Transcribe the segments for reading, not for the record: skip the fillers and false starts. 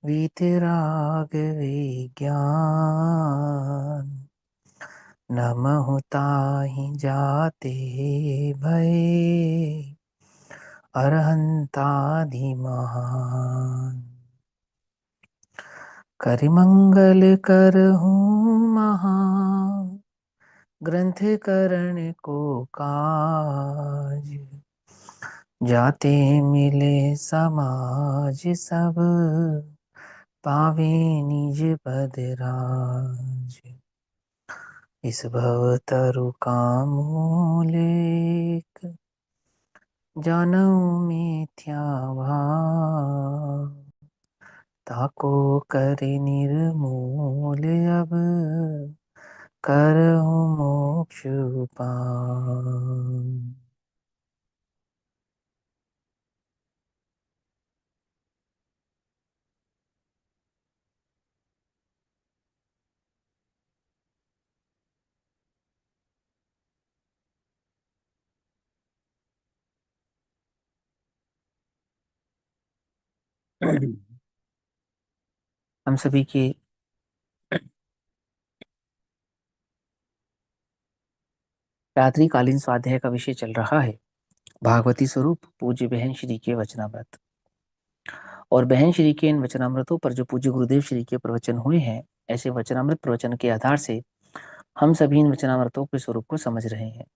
वीतराग विज्ञान नमहु ताहि जाते भय अरहंतादि महान। करिमंगल करहूँ महा ग्रंथ करण को काज जाते मिले समाज सब पावे निज पद राज। इस भव तरु कामूलेक जानऊ मिथ्या भाव ताको कर निर्मूल अब करहूँ मोक्ष पान। हम सभी के रात्रिकालीन स्वाध्याय का विषय चल रहा है भागवती स्वरूप पूज्य बहन श्री के वचनामृत। और बहन श्री के इन वचनामृतों पर जो पूज्य गुरुदेव श्री के प्रवचन हुए हैं, ऐसे वचनामृत प्रवचन के आधार से हम सभी इन वचनामृतों के स्वरूप को समझ रहे हैं।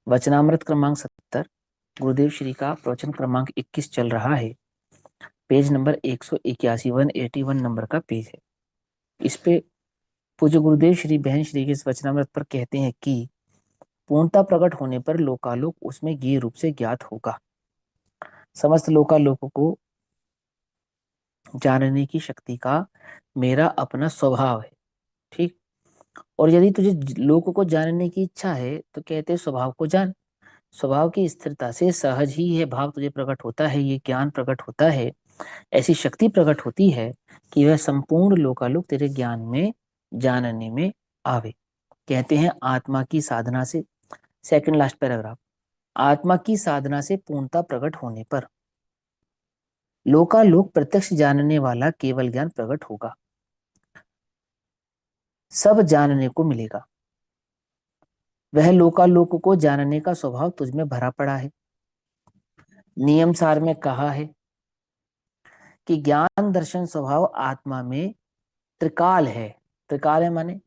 वचनामृत क्रमांक 70 गुरुदेव श्री का प्रवचन क्रमांक 21 चल रहा है। पेज नंबर 181 181 नंबर का पेज है। इस पे पूज्य गुरुदेव श्री बहन श्री के इस वचनामृत पर कहते हैं कि पूर्णता प्रकट होने पर लोकालोक उसमें ज्ञेय रूप से ज्ञात होगा। समस्त लोकालोकों को जानने की शक्ति का मेरा अपना स्वभाव है। ठीक। और यदि तुझे लोगों को जानने की इच्छा है तो कहते हैं स्वभाव को जान। स्वभाव की स्थिरता से सहज ही यह भाव तुझे प्रकट होता है, ये ज्ञान प्रकट होता है, ऐसी शक्ति प्रकट होती है कि वह संपूर्ण लोकालोक तेरे ज्ञान में जानने में आवे। कहते हैं आत्मा की साधना से, सेकंड लास्ट पैराग्राफ, आत्मा की साधना से पूर्णता प्रकट होने पर लोकालोक प्रत्यक्ष जानने वाला केवल ज्ञान प्रकट होगा, सब जानने को मिलेगा। वह लोकालोक को जानने का स्वभाव तुझ में भरा पड़ा है। नियम सार में कहा है कि ज्ञान दर्शन स्वभाव आत्मा में त्रिकाल है। त्रिकाल है माने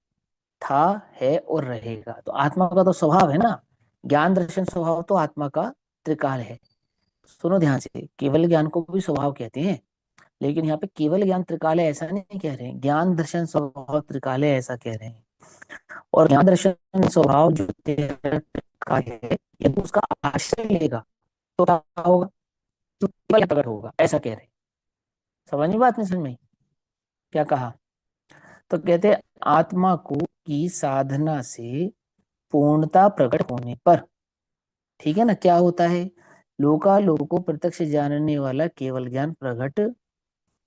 था, है और रहेगा। तो आत्मा का तो स्वभाव है ना, ज्ञान दर्शन स्वभाव तो आत्मा का त्रिकाल है। सुनो ध्यान से, केवल ज्ञान को भी स्वभाव कहते हैं, लेकिन यहाँ पे केवल ज्ञान त्रिकाल है ऐसा नहीं कह रहे हैं, ज्ञान दर्शन स्वभाव त्रिकाल है ऐसा कह रहे हैं। और ज्ञान दर्शन स्वभाव जो त्रिकाल है, यदि उसका आश्रय लेगा तो क्या होगा, तो केवल प्रकट होगा ऐसा कह रहे हैं। समझ नहीं, बात नहीं समझ में क्या कहा। तो कहते हैं आत्मा को की साधना से पूर्णता प्रकट होने पर, ठीक है ना, क्या होता है, लोकालोक को प्रत्यक्ष जानने वाला केवल ज्ञान प्रकट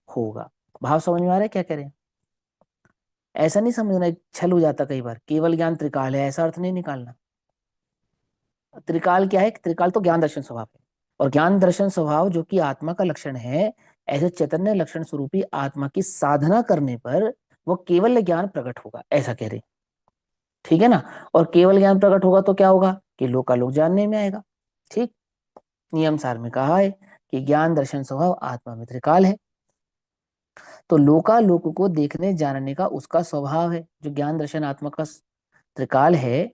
होगा। भाव समझ में आ रहा है क्या कह रहे हैं। ऐसा नहीं समझना, छल हो जाता कई बार, केवल ज्ञान त्रिकाल है ऐसा अर्थ नहीं निकालना। त्रिकाल क्या है, त्रिकाल तो ज्ञान दर्शन स्वभाव है, और ज्ञान दर्शन स्वभाव जो कि आत्मा का लक्षण है, ऐसे चैतन्य लक्षण स्वरूपी आत्मा की साधना करने पर वो केवल ज्ञान प्रकट होगा ऐसा कह रहे हैं। ठीक है ना। और केवल ज्ञान प्रकट होगा तो क्या होगा कि लोकालोक जानने में आएगा। ठीक। नियम सार में कहा है कि ज्ञान दर्शन स्वभाव आत्मा में त्रिकाल है, तो लोकालोक को देखने जानने का उसका स्वभाव है, जो ज्ञान दर्शन आत्मा का त्रिकाल है।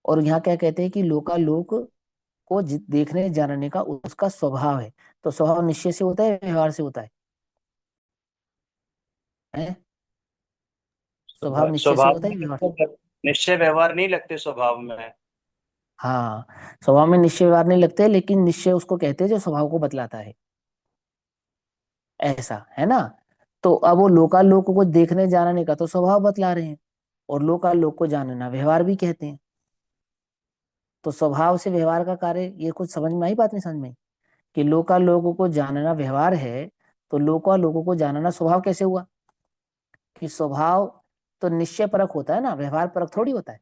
और यहाँ क्या कहते हैं कि लोकालोक को देखने जानने का उसका स्वभाव है। तो स्वभाव निश्चय से होता है, व्यवहार से होता है? स्वभाव निश्चय से स्वभाव होता है, में व्यवहार से? निश्चय व्यवहार नहीं लगते स्वभाव में। हाँ, स्वभाव में निश्चय व्यवहार नहीं लगते, लेकिन निश्चय उसको कहते हैं जो स्वभाव को बतलाता है, ऐसा है ना। तो अब वो लोकालोक को देखने जानने का तो स्वभाव बतला रहे हैं, और लोकालोक को जानना व्यवहार भी कहते हैं। तो स्वभाव से व्यवहार का कार्य, ये कुछ समझ में आई, बात नहीं समझ में, कि लोकालोक को जानना व्यवहार है, तो लोकालोक को जानना स्वभाव कैसे हुआ, कि स्वभाव तो निश्चय परक होता है ना, व्यवहार परक थोड़ी होता है।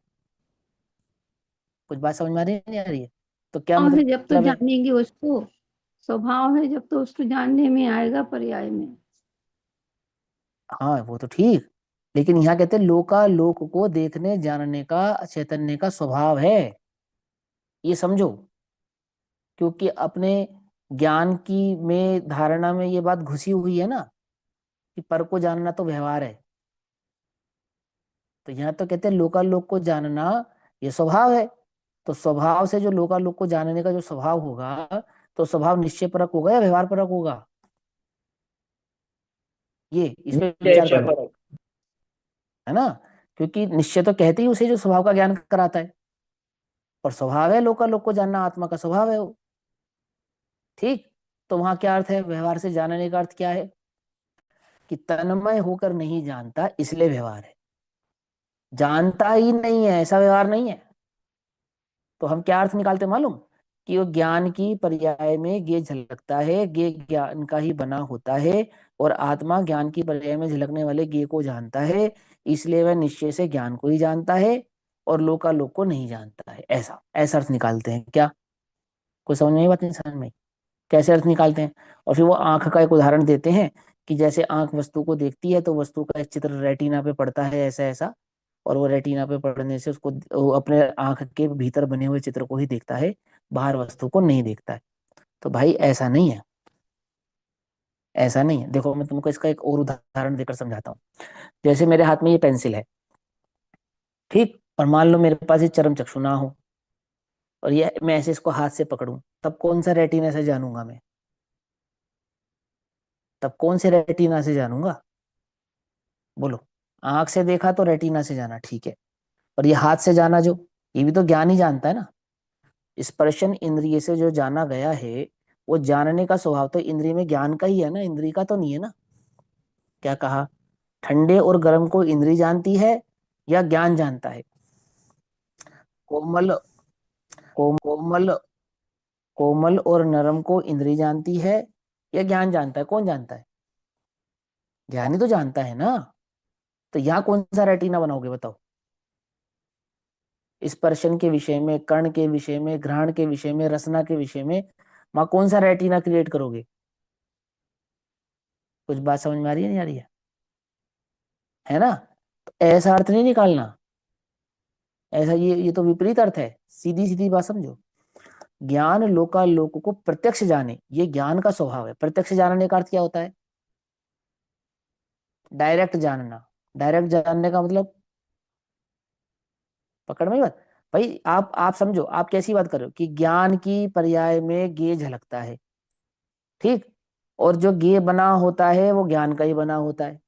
कुछ बात समझ में आ रही है नहीं आ रही है, तो क्या और फिर जब तो मतलब है। जानेंगे उसको स्वभाव है जब तो उसको जानने में आएगा पर्याय में। हाँ वो तो ठीक, लेकिन यहाँ कहते हैं लोका लोक को देखने जानने का चैतन्य का स्वभाव है, ये समझो। क्योंकि अपने ज्ञान की में धारणा में ये बात घुसी हुई है ना, कि पर को जानना तो व्यवहार है। तो यहाँ तो कहते हैं लोकालोक को जानना ये स्वभाव है। तो स्वभाव से जो लोकालोक को जानने का जो स्वभाव होगा, तो स्वभाव निश्चय परक होगा या व्यवहार परक होगा? ये इस पे विचार निश्चय करो, परक। है ना। क्योंकि निश्चय तो कहते ही उसे जो स्वभाव का ज्ञान कराता है, और स्वभाव है लोकालोक को जानना, आत्मा का स्वभाव है वो। ठीक। तो वहां क्या अर्थ है, व्यवहार से जानने का अर्थ क्या है? कि तन्मय होकर नहीं जानता इसलिए व्यवहार है, जानता ही नहीं है ऐसा व्यवहार नहीं है। तो हम क्या अर्थ निकालते हैं मालूम? कि वो ज्ञान की पर्याय में गे झलकता है, गे ज्ञान का ही बना होता है, और आत्मा ज्ञान की पर्याय में झलकने वाले गे को जानता है, इसलिए वह निश्चय से ज्ञान को ही जानता है और लोकालोक को नहीं जानता है। ऐसा ऐसा अर्थ निकालते हैं क्या? कोई समझ में, बात नहीं समझ में? कैसे अर्थ निकालते हैं? और फिर वो आंख का एक उदाहरण देते हैं, कि जैसे आंख वस्तु को देखती है तो वस्तु का एक चित्र रेटिना पे पड़ता है ऐसा ऐसा, और वो रेटिना पे पड़ने से उसको वो अपने आंख के भीतर बने हुए चित्र को ही देखता है, बाहर वस्तु को नहीं देखता है। तो भाई ऐसा नहीं है, ऐसा नहीं है। देखो मैं तुमको इसका एक और उदाहरण देकर समझाता हूँ। जैसे मेरे हाथ में ये पेंसिल है, ठीक, और मान लो मेरे पास ये चरम चक्षु ना हो, और ये मैं ऐसे इसको हाथ से पकड़ूं, तब कौन सा रेटिना से जानूंगा मैं? तब कौन से रेटिना से जानूंगा? बोलो। आंख से देखा तो रेटिना से जाना, ठीक है। और ये हाथ से जाना जो, ये भी तो ज्ञान ही जानता है ना। स्पर्शन इंद्रिय से जो जाना गया है, वो जानने का स्वभाव तो इंद्रिय में ज्ञान का ही है ना, इंद्रिय का तो नहीं है ना। क्या कहा? ठंडे और गर्म को इंद्रिय जानती है या ज्ञान जानता है? कोमल कोमल कोमल और नरम को इंद्रिय जानती है या ज्ञान जानता है? कौन जानता है? ज्ञान ही तो जानता है ना। तो यहाँ कौन सा रेटिना बनाओगे बताओ? स्पर्शन के विषय में, कर्ण के विषय में, घ्राण के विषय में, रसना के विषय में, वहां कौन सा रेटिना क्रिएट करोगे? कुछ बात समझ में आ रही है नहीं आ रही है ना? तो ऐसा अर्थ नहीं निकालना, ऐसा ये तो विपरीत अर्थ है। सीधी सीधी बात समझो। ज्ञान लोकालोक को प्रत्यक्ष जाने, ये ज्ञान का स्वभाव है। प्रत्यक्ष जानने का अर्थ क्या होता है? डायरेक्ट जानना। डायरेक्ट जानने का मतलब, पकड़ में बात। भाई आप समझो, आप कैसी बात कर रहे हो कि ज्ञान की पर्याय में गे झलकता है, ठीक, और जो गे बना होता है वो ज्ञान का ही बना होता है,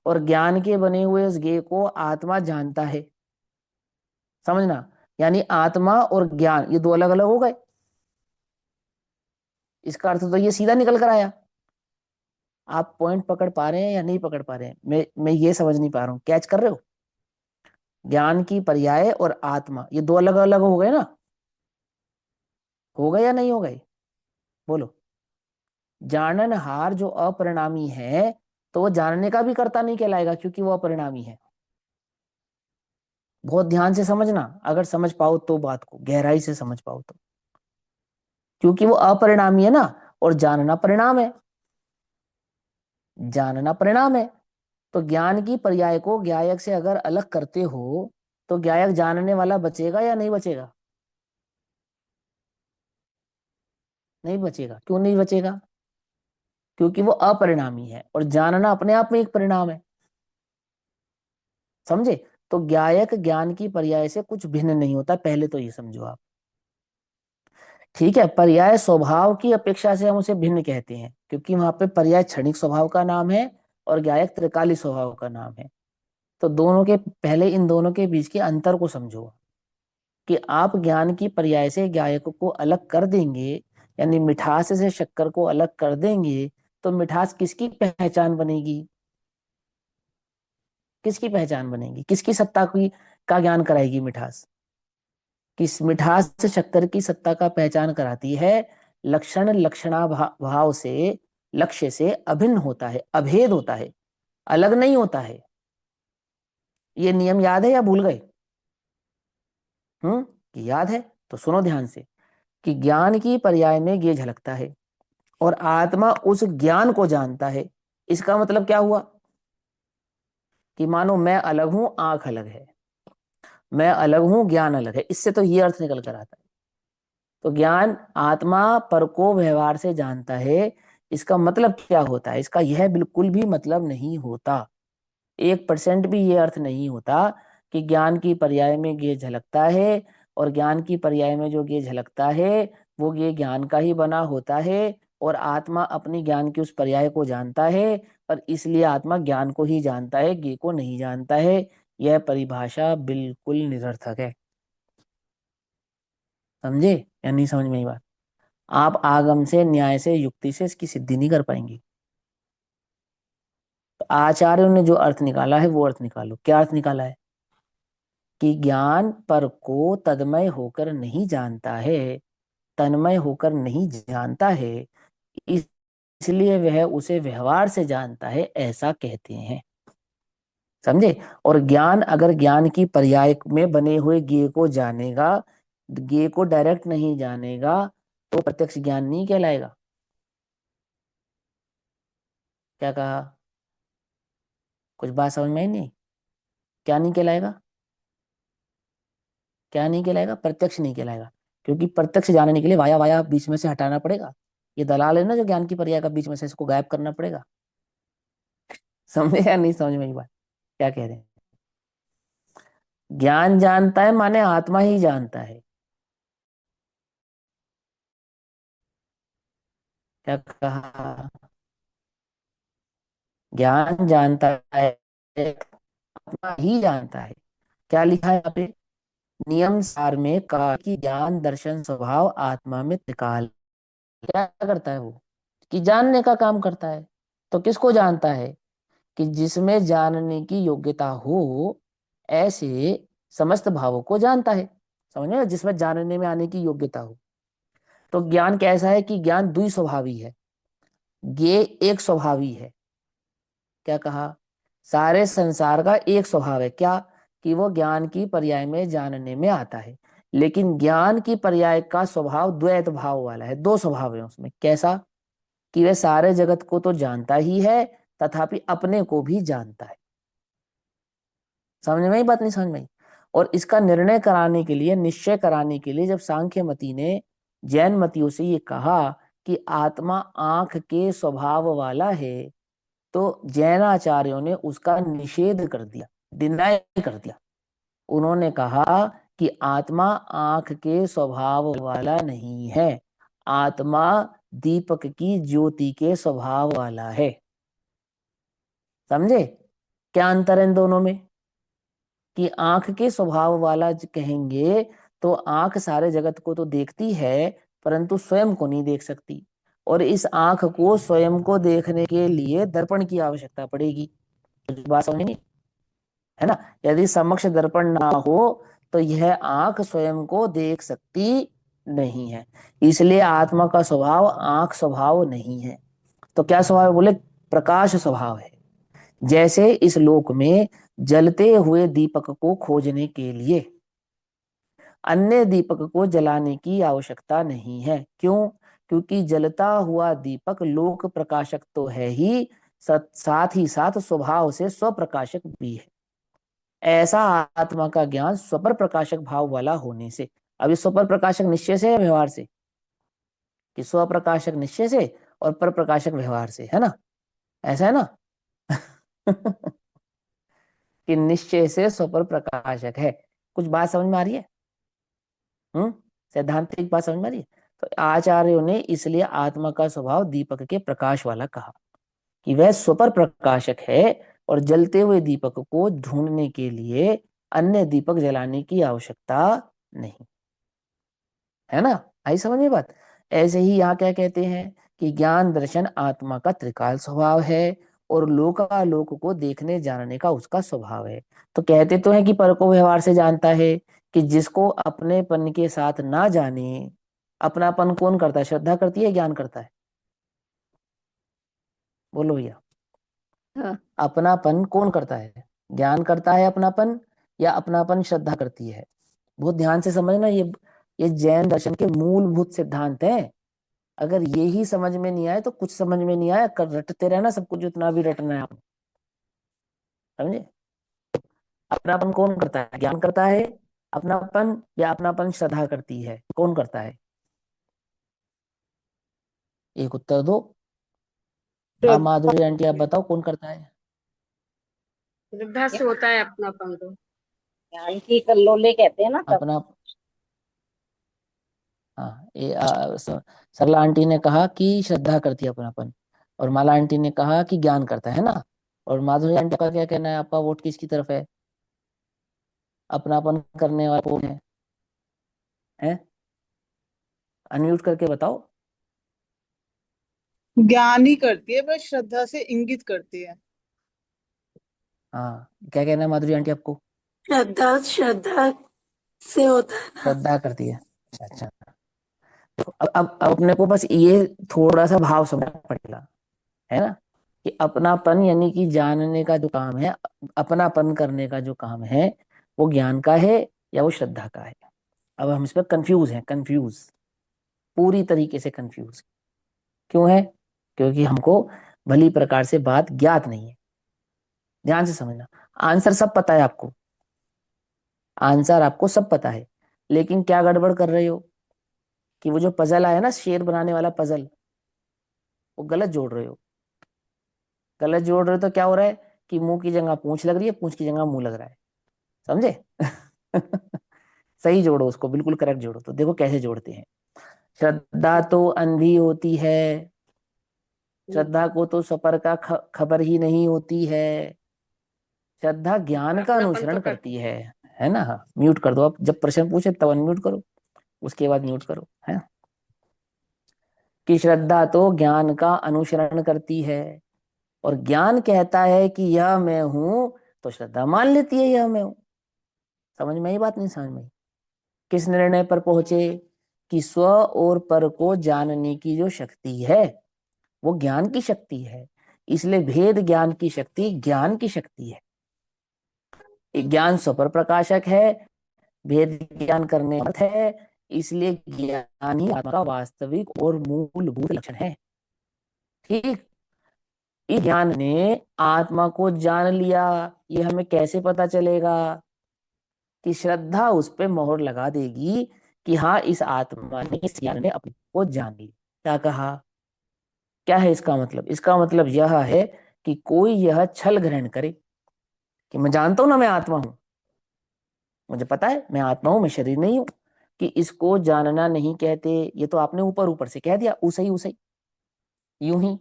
और ज्ञान के बने हुए उस गे को आत्मा जानता है। समझना, यानी आत्मा और ज्ञान ये दो अलग अलग हो गए। इसका अर्थ तो ये सीधा निकल कर आया। आप पॉइंट पकड़ पा रहे हैं या नहीं पकड़ पा रहे हैं, मैं ये समझ नहीं पा रहा हूँ, कैच कर रहे हो? ज्ञान की पर्याय और आत्मा ये दो अलग अलग हो गए ना? हो गए या नहीं हो गए? बोलो। जाननहार जो अपरिणामी है, तो वो जानने का भी कर्ता नहीं कहलाएगा, क्योंकि वो अपरिणामी है। बहुत ध्यान से समझना, अगर समझ पाओ तो, बात को गहराई से समझ पाओ तो। क्योंकि वो अपरिणामी है ना, और जानना परिणाम है। जानना परिणाम है। तो ज्ञान की पर्याय को ज्ञायक से अगर अलग करते हो, तो ज्ञायक जानने वाला बचेगा या नहीं बचेगा? नहीं बचेगा। क्यों नहीं बचेगा? क्योंकि वो अपरिणामी है, और जानना अपने आप में एक परिणाम है। समझे? तो ज्ञायक ज्ञान की पर्याय से कुछ भिन्न नहीं होता, पहले तो ये समझो आप। ठीक है, पर्याय स्वभाव की अपेक्षा से हम उसे भिन्न कहते हैं, क्योंकि वहां पे पर्याय क्षणिक स्वभाव का नाम है और ज्ञायक त्रिकाली स्वभाव का नाम है। तो दोनों के पहले इन दोनों के बीच के अंतर को समझो, कि आप ज्ञान की पर्याय से ज्ञायक को अलग कर देंगे, यानी मिठास से शक्कर को अलग कर देंगे, तो मिठास किसकी पहचान बनेगी? किसकी पहचान बनेगी? किसकी सत्ता की का ज्ञान कराएगी मिठास? किस मिठास से शक्कर की सत्ता का पहचान कराती है? लक्षण लक्षणा भाव से, लक्ष्य से अभिन्न होता है, अभेद होता है, अलग नहीं होता है। ये नियम याद है या भूल गए? हम्म, याद है? तो सुनो ध्यान से। कि ज्ञान की पर्याय में ये झलकता है और आत्मा उस ज्ञान को जानता है। इसका मतलब क्या हुआ कि मानो मैं अलग हूं, आंख अलग है, मैं अलग हूं, ज्ञान अलग है। इससे तो ये अर्थ निकल कर आता है। तो ज्ञान आत्मा पर को व्यवहार से जानता है। इसका मतलब क्या होता है? इसका यह बिल्कुल भी मतलब नहीं होता, 1% भी ये अर्थ नहीं होता कि ज्ञान की पर्याय में ये झलकता है और ज्ञान की पर्याय में जो ये झलकता है वो ये ज्ञान का ही बना होता है और आत्मा अपनी ज्ञान की उस पर्याय को जानता है और इसलिए आत्मा ज्ञान को ही जानता है, ये को नहीं जानता है। यह परिभाषा बिल्कुल निरर्थक है। समझे या नहीं समझ में आई बात? आप आगम से, न्याय से, युक्ति से इसकी सिद्धि नहीं कर पाएंगे। तो आचार्यों ने जो अर्थ निकाला है वो अर्थ निकालो। क्या अर्थ निकाला है? कि ज्ञान पर को तन्मय होकर नहीं जानता है, तन्मय होकर नहीं जानता है, इसलिए वह उसे व्यवहार से जानता है, ऐसा कहते हैं। समझे? और ज्ञान अगर ज्ञान की पर्याय में बने हुए ज्ञेय को जानेगा, ज्ञेय को डायरेक्ट नहीं जानेगा, तो प्रत्यक्ष ज्ञान नहीं कहलाएगा। क्या कहा? कुछ बात समझ में आई नहीं? क्या नहीं कहलाएगा? क्या नहीं कहलाएगा? प्रत्यक्ष नहीं कहलाएगा, क्योंकि प्रत्यक्ष जानने के लिए वाया वाया बीच में से हटाना पड़ेगा। ये दलाल है ना जो ज्ञान की पर्याय का बीच में से इसको गायब करना पड़ेगा। समझे या नहीं समझ में ये बात? क्या कह रहे हैं? ज्ञान जानता है माने आत्मा ही जानता है। क्या कहा? ज्ञान जानता है, आत्मा ही जानता है। क्या लिखा है यहाँ पे? नियम सार में कहा कि ज्ञान दर्शन स्वभाव आत्मा में त्रिकाल। क्या करता है वो? कि जानने का काम करता है। तो किसको जानता है? कि जिसमें जानने की योग्यता हो, ऐसे समस्त भावों को जानता है। समझ में? जिसमें जानने में आने की योग्यता हो। तो ज्ञान कैसा है? कि ज्ञान द्वि स्वभावी है, ये एक स्वभावी है। क्या कहा? सारे संसार का एक स्वभाव है। क्या? कि वो ज्ञान की पर्याय में जानने में आता है। लेकिन ज्ञान की पर्याय का स्वभाव द्वैत भाव वाला है, दो स्वभाव है उसमें। कैसा? कि वह सारे जगत को तो जानता ही है, तथापि अपने को भी जानता है। समझ में ही बात? नहीं समझ में आई? और इसका निर्णय कराने के लिए, निश्चय कराने के लिए, जब सांख्य मती ने जैन मतियों से ये कहा कि आत्मा आंख के स्वभाव वाला है, तो जैनाचार्यों ने उसका निषेध कर दिया, डिनाई कर दिया। उन्होंने कहा कि आत्मा आंख के स्वभाव वाला नहीं है, आत्मा दीपक की ज्योति के स्वभाव वाला है। समझे क्या अंतर है इन दोनों में? कि आंख के स्वभाव वाला कहेंगे तो आंख सारे जगत को तो देखती है, परंतु स्वयं को नहीं देख सकती, और इस आंख को स्वयं को देखने के लिए दर्पण की आवश्यकता पड़ेगी। बात समझ नहीं? है ना? यदि समक्ष दर्पण ना हो तो यह आंख स्वयं को देख सकती नहीं है। इसलिए आत्मा का स्वभाव आंख स्वभाव नहीं है। तो क्या स्वभाव है? बोले प्रकाश स्वभाव है। जैसे इस लोक में जलते हुए दीपक को खोजने के लिए अन्य दीपक को जलाने की आवश्यकता नहीं है। क्यों? क्योंकि जलता हुआ दीपक लोक प्रकाशक तो है ही, साथ ही साथ स्वभाव से स्वप्रकाशक भी है। ऐसा आत्मा का ज्ञान स्वपर प्रकाशक भाव वाला होने से। अभी स्वपर प्रकाशक निश्चय से है व्यवहार से? कि स्वप्रकाशक निश्चय से और पर प्रकाशक व्यवहार से, है ना? ऐसा है ना? कि निश्चय से स्वपर प्रकाशक है। कुछ बात समझ में आ रही है? हम्म सैद्धांतिक बात समझ में आ रही है? तो आचार्यों ने इसलिए आत्मा का स्वभाव दीपक के प्रकाश वाला कहा, कि वह स्वपर प्रकाशक है और जलते हुए दीपक को ढूंढने के लिए अन्य दीपक जलाने की आवश्यकता नहीं। है ना? आई समझ में बात? ऐसे ही यहाँ क्या कहते हैं कि ज्ञान दर्शन आत्मा का त्रिकाल स्वभाव है और लोकालोक को देखने जानने का उसका स्वभाव है। तो कहते तो है कि पर को व्यवहार से जानता है, कि जिसको अपनेपन के साथ ना जाने। अपनापन कौन करता है? श्रद्धा करती है, ज्ञान करता है? बोलो भैया। हाँ, अपनापन कौन करता है? ज्ञान करता है अपनापन, या अपनापन श्रद्धा करती है? बहुत ध्यान से समझना ये। ये जैन दर्शन के मूलभूत सिद्धांत हैं। अगर ये ही समझ में नहीं आए तो कुछ समझ में नहीं आया, कर रटते रहना सब कुछ जितना भी रटना है आप, समझे। अपनापन कौन करता है? ज्ञान करता है अपनापन, या अपनापन श्रद्धा करती है? कौन करता है? एक उत्तर दो। आप माधुरी आंटी आप बताओ कौन करता है? श्रद्धा से होता है अपनापन तो। ज्ञान की कल्लोले कहते हैं ना तब। अपना, हाँ, सरला आंटी ने कहा कि श्रद्धा करती है अपनापन, और माला आंटी ने कहा कि ज्ञान करता है ना। और माधुरी आंटी का क्या कहना है? आपका वोट किसकी तरफ है? अपनापन करने वाला कौन है? अनम्यूट करके बताओ। ज्ञान ही करती है, बस श्रद्धा से इंगित करती है। हाँ, क्या कहना है माधुरी आंटी आपको? श्रद्धा श्रद्धा से होता है ना। श्रद्धा करती है। अच्छा अच्छा। तो अब अपने को बस ये थोड़ा सा भाव समझना पड़ेगा, है ना, कि अपनापन यानी कि जानने का जो काम है, अपनापन करने का जो काम है, वो ज्ञान का है या वो श्रद्धा का है? अब हम इस पर कंफ्यूज हैं, कंफ्यूज, पूरी तरीके से कंफ्यूज। क्यों है? क्योंकि हमको भली प्रकार से बात ज्ञात नहीं है। ध्यान से समझना। आंसर सब पता है आपको, आंसर आपको सब पता है, लेकिन क्या गड़बड़ कर रहे हो कि वो जो पजल आया ना, शेर बनाने वाला पजल, वो गलत जोड़ रहे हो। गलत जोड़ रहे हो तो क्या हो रहा है कि मुंह की जगह पूंछ लग रही है, पूंछ की जगह मुंह लग रहा है, समझे? सही जोड़ो उसको, बिल्कुल करेक्ट जोड़ो। तो देखो कैसे जोड़ते हैं। श्रद्धा तो अंधी होती है, श्रद्धा को तो सपर का खबर ही नहीं होती है। श्रद्धा ज्ञान का अपनापन अनुसरण तो करती है ना। हाँ, म्यूट कर दो आप, जब प्रश्न पूछे तब अनम्यूट करो, उसके बाद म्यूट करो, है। कि श्रद्धा तो ज्ञान का अनुसरण करती है, और ज्ञान कहता है कि यह मैं हूं, तो श्रद्धा मान लेती है यह मैं हूं। समझ में आई बात? नहीं समझ में आई? किस निर्णय पर पहुंचे कि स्व और पर को जानने की जो शक्ति है वो ज्ञान की शक्ति है, इसलिए भेद ज्ञान की शक्ति ज्ञान की शक्ति है। ज्ञान स्वपर प्रकाशक है, भेद ज्ञान करने अर्थ है, इसलिए ज्ञान ही आत्मा का वास्तविक और मूलभूत लक्षण है। ठीक। इस ज्ञान ने आत्मा को जान लिया, ये हमें कैसे पता चलेगा? कि श्रद्धा उस पे मोहर लगा देगी कि हाँ, इस आत्मा ने, इस ज्ञान ने अपने को जान लिया। क्या कहा? क्या है इसका मतलब? इसका मतलब यह है कि कोई यह छल ग्रहण करे कि मैं जानता हूं ना, मैं आत्मा हूं, मुझे पता है मैं आत्मा हूं, मैं शरीर नहीं हूं, कि इसको जानना नहीं कहते। ये तो आपने ऊपर ऊपर से कह दिया, उसे ही उसे यूं ही।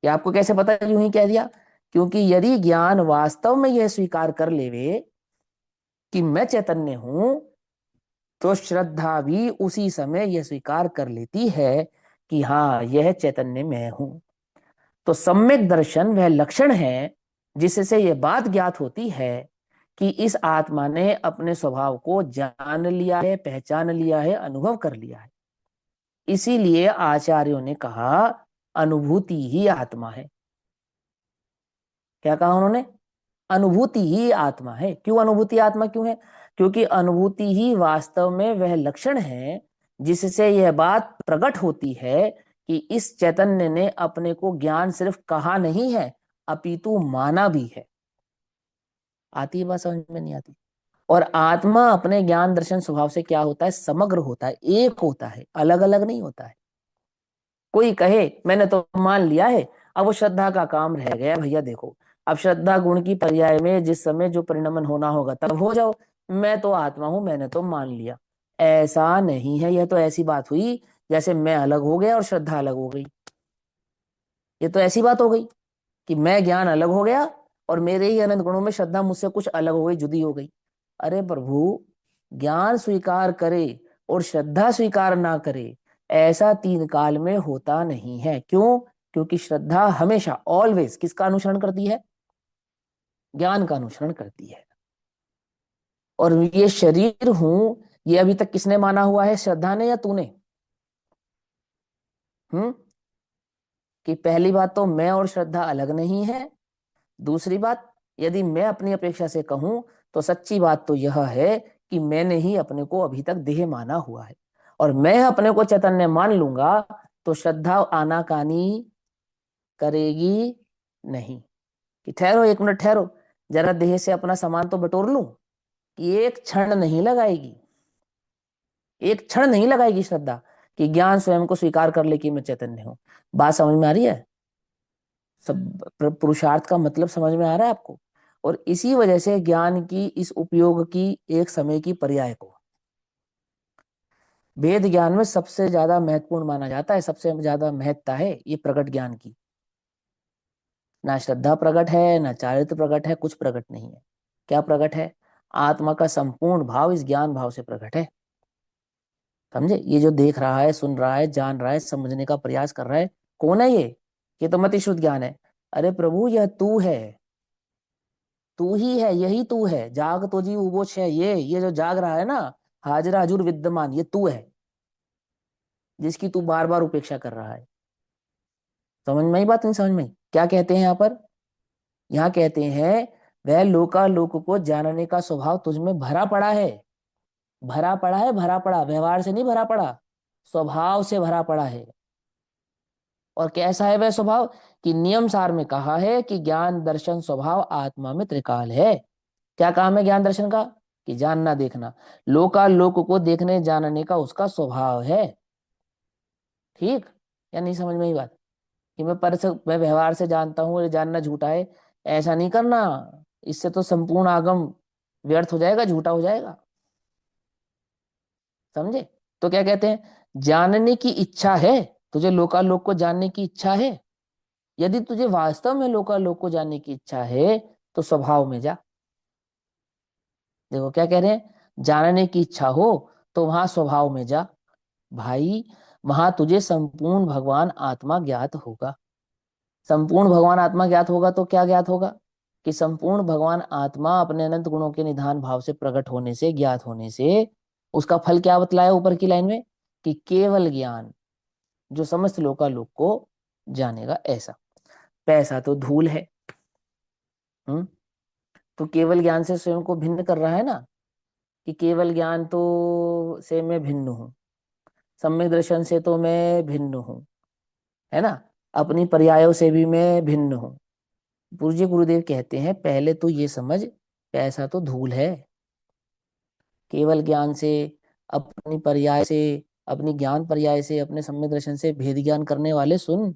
ये आपको कैसे पता यूं ही कह दिया? क्योंकि यदि ज्ञान वास्तव में यह स्वीकार कर लेवे कि मैं चैतन्य हूं, तो श्रद्धा भी उसी समय यह स्वीकार कर लेती है कि हाँ, यह चैतन्य मैं हूं। तो सम्यक दर्शन वह लक्षण है जिससे यह बात ज्ञात होती है कि इस आत्मा ने अपने स्वभाव को जान लिया है, पहचान लिया है, अनुभव कर लिया है। इसीलिए आचार्यों ने कहा अनुभूति ही आत्मा है। क्या कहा उन्होंने? अनुभूति ही आत्मा है। क्यों अनुभूति आत्मा क्यों है? क्योंकि अनुभूति ही वास्तव में वह लक्षण है जिससे यह बात प्रकट होती है कि इस चैतन्य ने अपने को ज्ञान सिर्फ कहा नहीं है, अपितु माना भी है। आती है बात समझ में? नहीं आती? और आत्मा अपने ज्ञान दर्शन स्वभाव से क्या होता है? समग्र होता है, एक होता है, अलग अलग नहीं होता है। कोई कहे मैंने तो मान लिया है, अब वो श्रद्धा का काम रह गया। भैया देखो, अब श्रद्धा गुण की पर्याय में जिस समय जो परिणमन होना होगा तब हो जाओ, मैं तो आत्मा हूं, मैंने तो मान लिया। ऐसा नहीं है। यह तो ऐसी बात हुई जैसे मैं अलग हो गया और श्रद्धा अलग हो गई। ये तो ऐसी बात हो गई कि मैं ज्ञान अलग हो गया और मेरे ही अनंत गुणों में श्रद्धा मुझसे कुछ अलग हो गई, जुदी हो गई। अरे प्रभु, ज्ञान स्वीकार करे और श्रद्धा स्वीकार ना करे, ऐसा तीन काल में होता नहीं है। क्यों? क्योंकि श्रद्धा हमेशा ऑलवेज किसका अनुसरण करती है? ज्ञान का अनुसरण करती है। और ये शरीर हूं, ये अभी तक किसने माना हुआ है? श्रद्धा ने या तूने? कि पहली बात तो मैं और श्रद्धा अलग नहीं है। दूसरी बात, यदि मैं अपनी अपेक्षा से कहूं तो सच्ची बात तो यह है कि मैंने ही अपने को अभी तक देह माना हुआ है, और मैं अपने को चैतन्य मान लूंगा तो श्रद्धा आनाकानी करेगी नहीं। कि ठहरो, एक मिनट ठहरो, जरा देह से अपना सामान तो बटोर लूं। कि एक क्षण नहीं लगाएगी, एक क्षण नहीं लगाएगी श्रद्धा कि ज्ञान स्वयं को स्वीकार कर ले कि मैं चैतन्य हूं। बात समझ में आ रही है? सब पुरुषार्थ का मतलब समझ में आ रहा है आपको? और इसी वजह से ज्ञान की इस उपयोग की एक समय की पर्याय को वेद ज्ञान में सबसे ज्यादा महत्वपूर्ण माना जाता है। सबसे ज्यादा महत्ता है ये प्रकट ज्ञान की। ना श्रद्धा प्रकट है, ना चारित्र प्रकट है, कुछ प्रकट नहीं है। क्या प्रकट है? आत्मा का संपूर्ण भाव इस ज्ञान भाव से प्रकट है। समझे? ये जो देख रहा है, सुन रहा है, जान रहा है, समझने का प्रयास कर रहा है, कौन है ये तो मति शुद्ध ज्ञान है। अरे प्रभु, यह तू है, तू ही है, यही तू है। जाग तो जी उबोच है, ये जो जाग रहा है ना, हाजरा हजूर विद्यमान, ये तू है जिसकी तू बार बार उपेक्षा कर रहा है। समझ में आई बात? नहीं समझ में आई? क्या कहते हैं यहाँ पर? यहाँ कहते हैं वह लोकालोक को जानने का स्वभाव तुझ में भरा पड़ा है। भरा पड़ा है, भरा पड़ा, व्यवहार से नहीं भरा पड़ा, स्वभाव से भरा पड़ा है। और कैसा है वह स्वभाव? कि नियम सार में कहा है कि ज्ञान दर्शन स्वभाव आत्मा में त्रिकाल है। क्या काम है ज्ञान दर्शन का? कि जानना, देखना। लोकालोक को देखने जानने का उसका स्वभाव है। ठीक या नहीं समझ में ही बात? कि मैं व्यवहार से जानता हूँ, ये जानना झूठा है, ऐसा नहीं करना। इससे तो संपूर्ण आगम व्यर्थ हो जाएगा, झूठा हो जाएगा। समझे? तो क्या कहते हैं? जानने की इच्छा है, तुझे लोकालोक को जानने की इच्छा है, यदि तुझे वास्तव में लोकालोक को जानने की इच्छा है तो स्वभाव में जा। देखो क्या कह रहे हैं? जानने की इच्छा हो तो वहां स्वभाव में जा भाई। वहां तुझे संपूर्ण भगवान आत्मा ज्ञात होगा। संपूर्ण भगवान आत्मा ज्ञात होगा तो क्या ज्ञात होगा? कि संपूर्ण भगवान आत्मा अपने अनंत गुणों के निधान भाव से प्रकट होने से, ज्ञात होने से, उसका फल क्या बतलाया ऊपर की लाइन में? कि केवल ज्ञान जो समस्त लोकालोक को जानेगा। ऐसा पैसा तो धूल है। तो केवल ज्ञान से स्वयं को भिन्न कर रहा है ना, कि केवल ज्ञान तो से मैं भिन्न हूं, सम्यक दर्शन से तो मैं भिन्न हूं, है ना, अपनी पर्यायों से भी मैं भिन्न हूं। पूज्य गुरुदेव कहते हैं पहले तो ये समझ, पैसा तो धूल है। केवल ज्ञान से, अपनी पर्याय से, अपनी ज्ञान पर्याय से, अपने सम्यक दर्शन से भेद ज्ञान करने वाले सुन।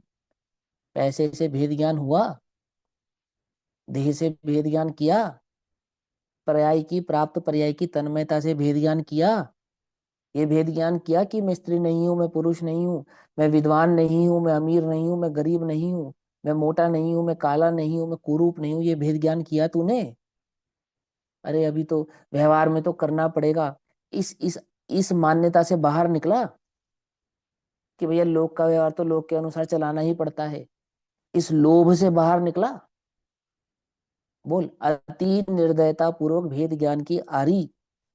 पैसे से भेद ज्ञान हुआ, देह से भेद ज्ञान किया, पर्याय की प्राप्त पर्याय की तन्मयता से भेद ज्ञान किया। ये भेद ज्ञान किया कि मैं स्त्री नहीं हूं, मैं पुरुष नहीं हूं, मैं विद्वान नहीं हूं, मैं अमीर नहीं हूं, मैं गरीब नहीं हूं, मैं मोटा नहीं हूं, मैं काला नहीं हूं, मैं कुरूप नहीं हूं। ये भेद ज्ञान किया तूने? अरे अभी तो व्यवहार में तो करना पड़ेगा। इस मान्यता से बाहर निकला कि भैया लोक का व्यवहार तो लोक के अनुसार चलाना ही पड़ता है, इस लोभ से बाहर निकला। बोल, अति निर्दयता पूर्वक भेद ज्ञान की आरी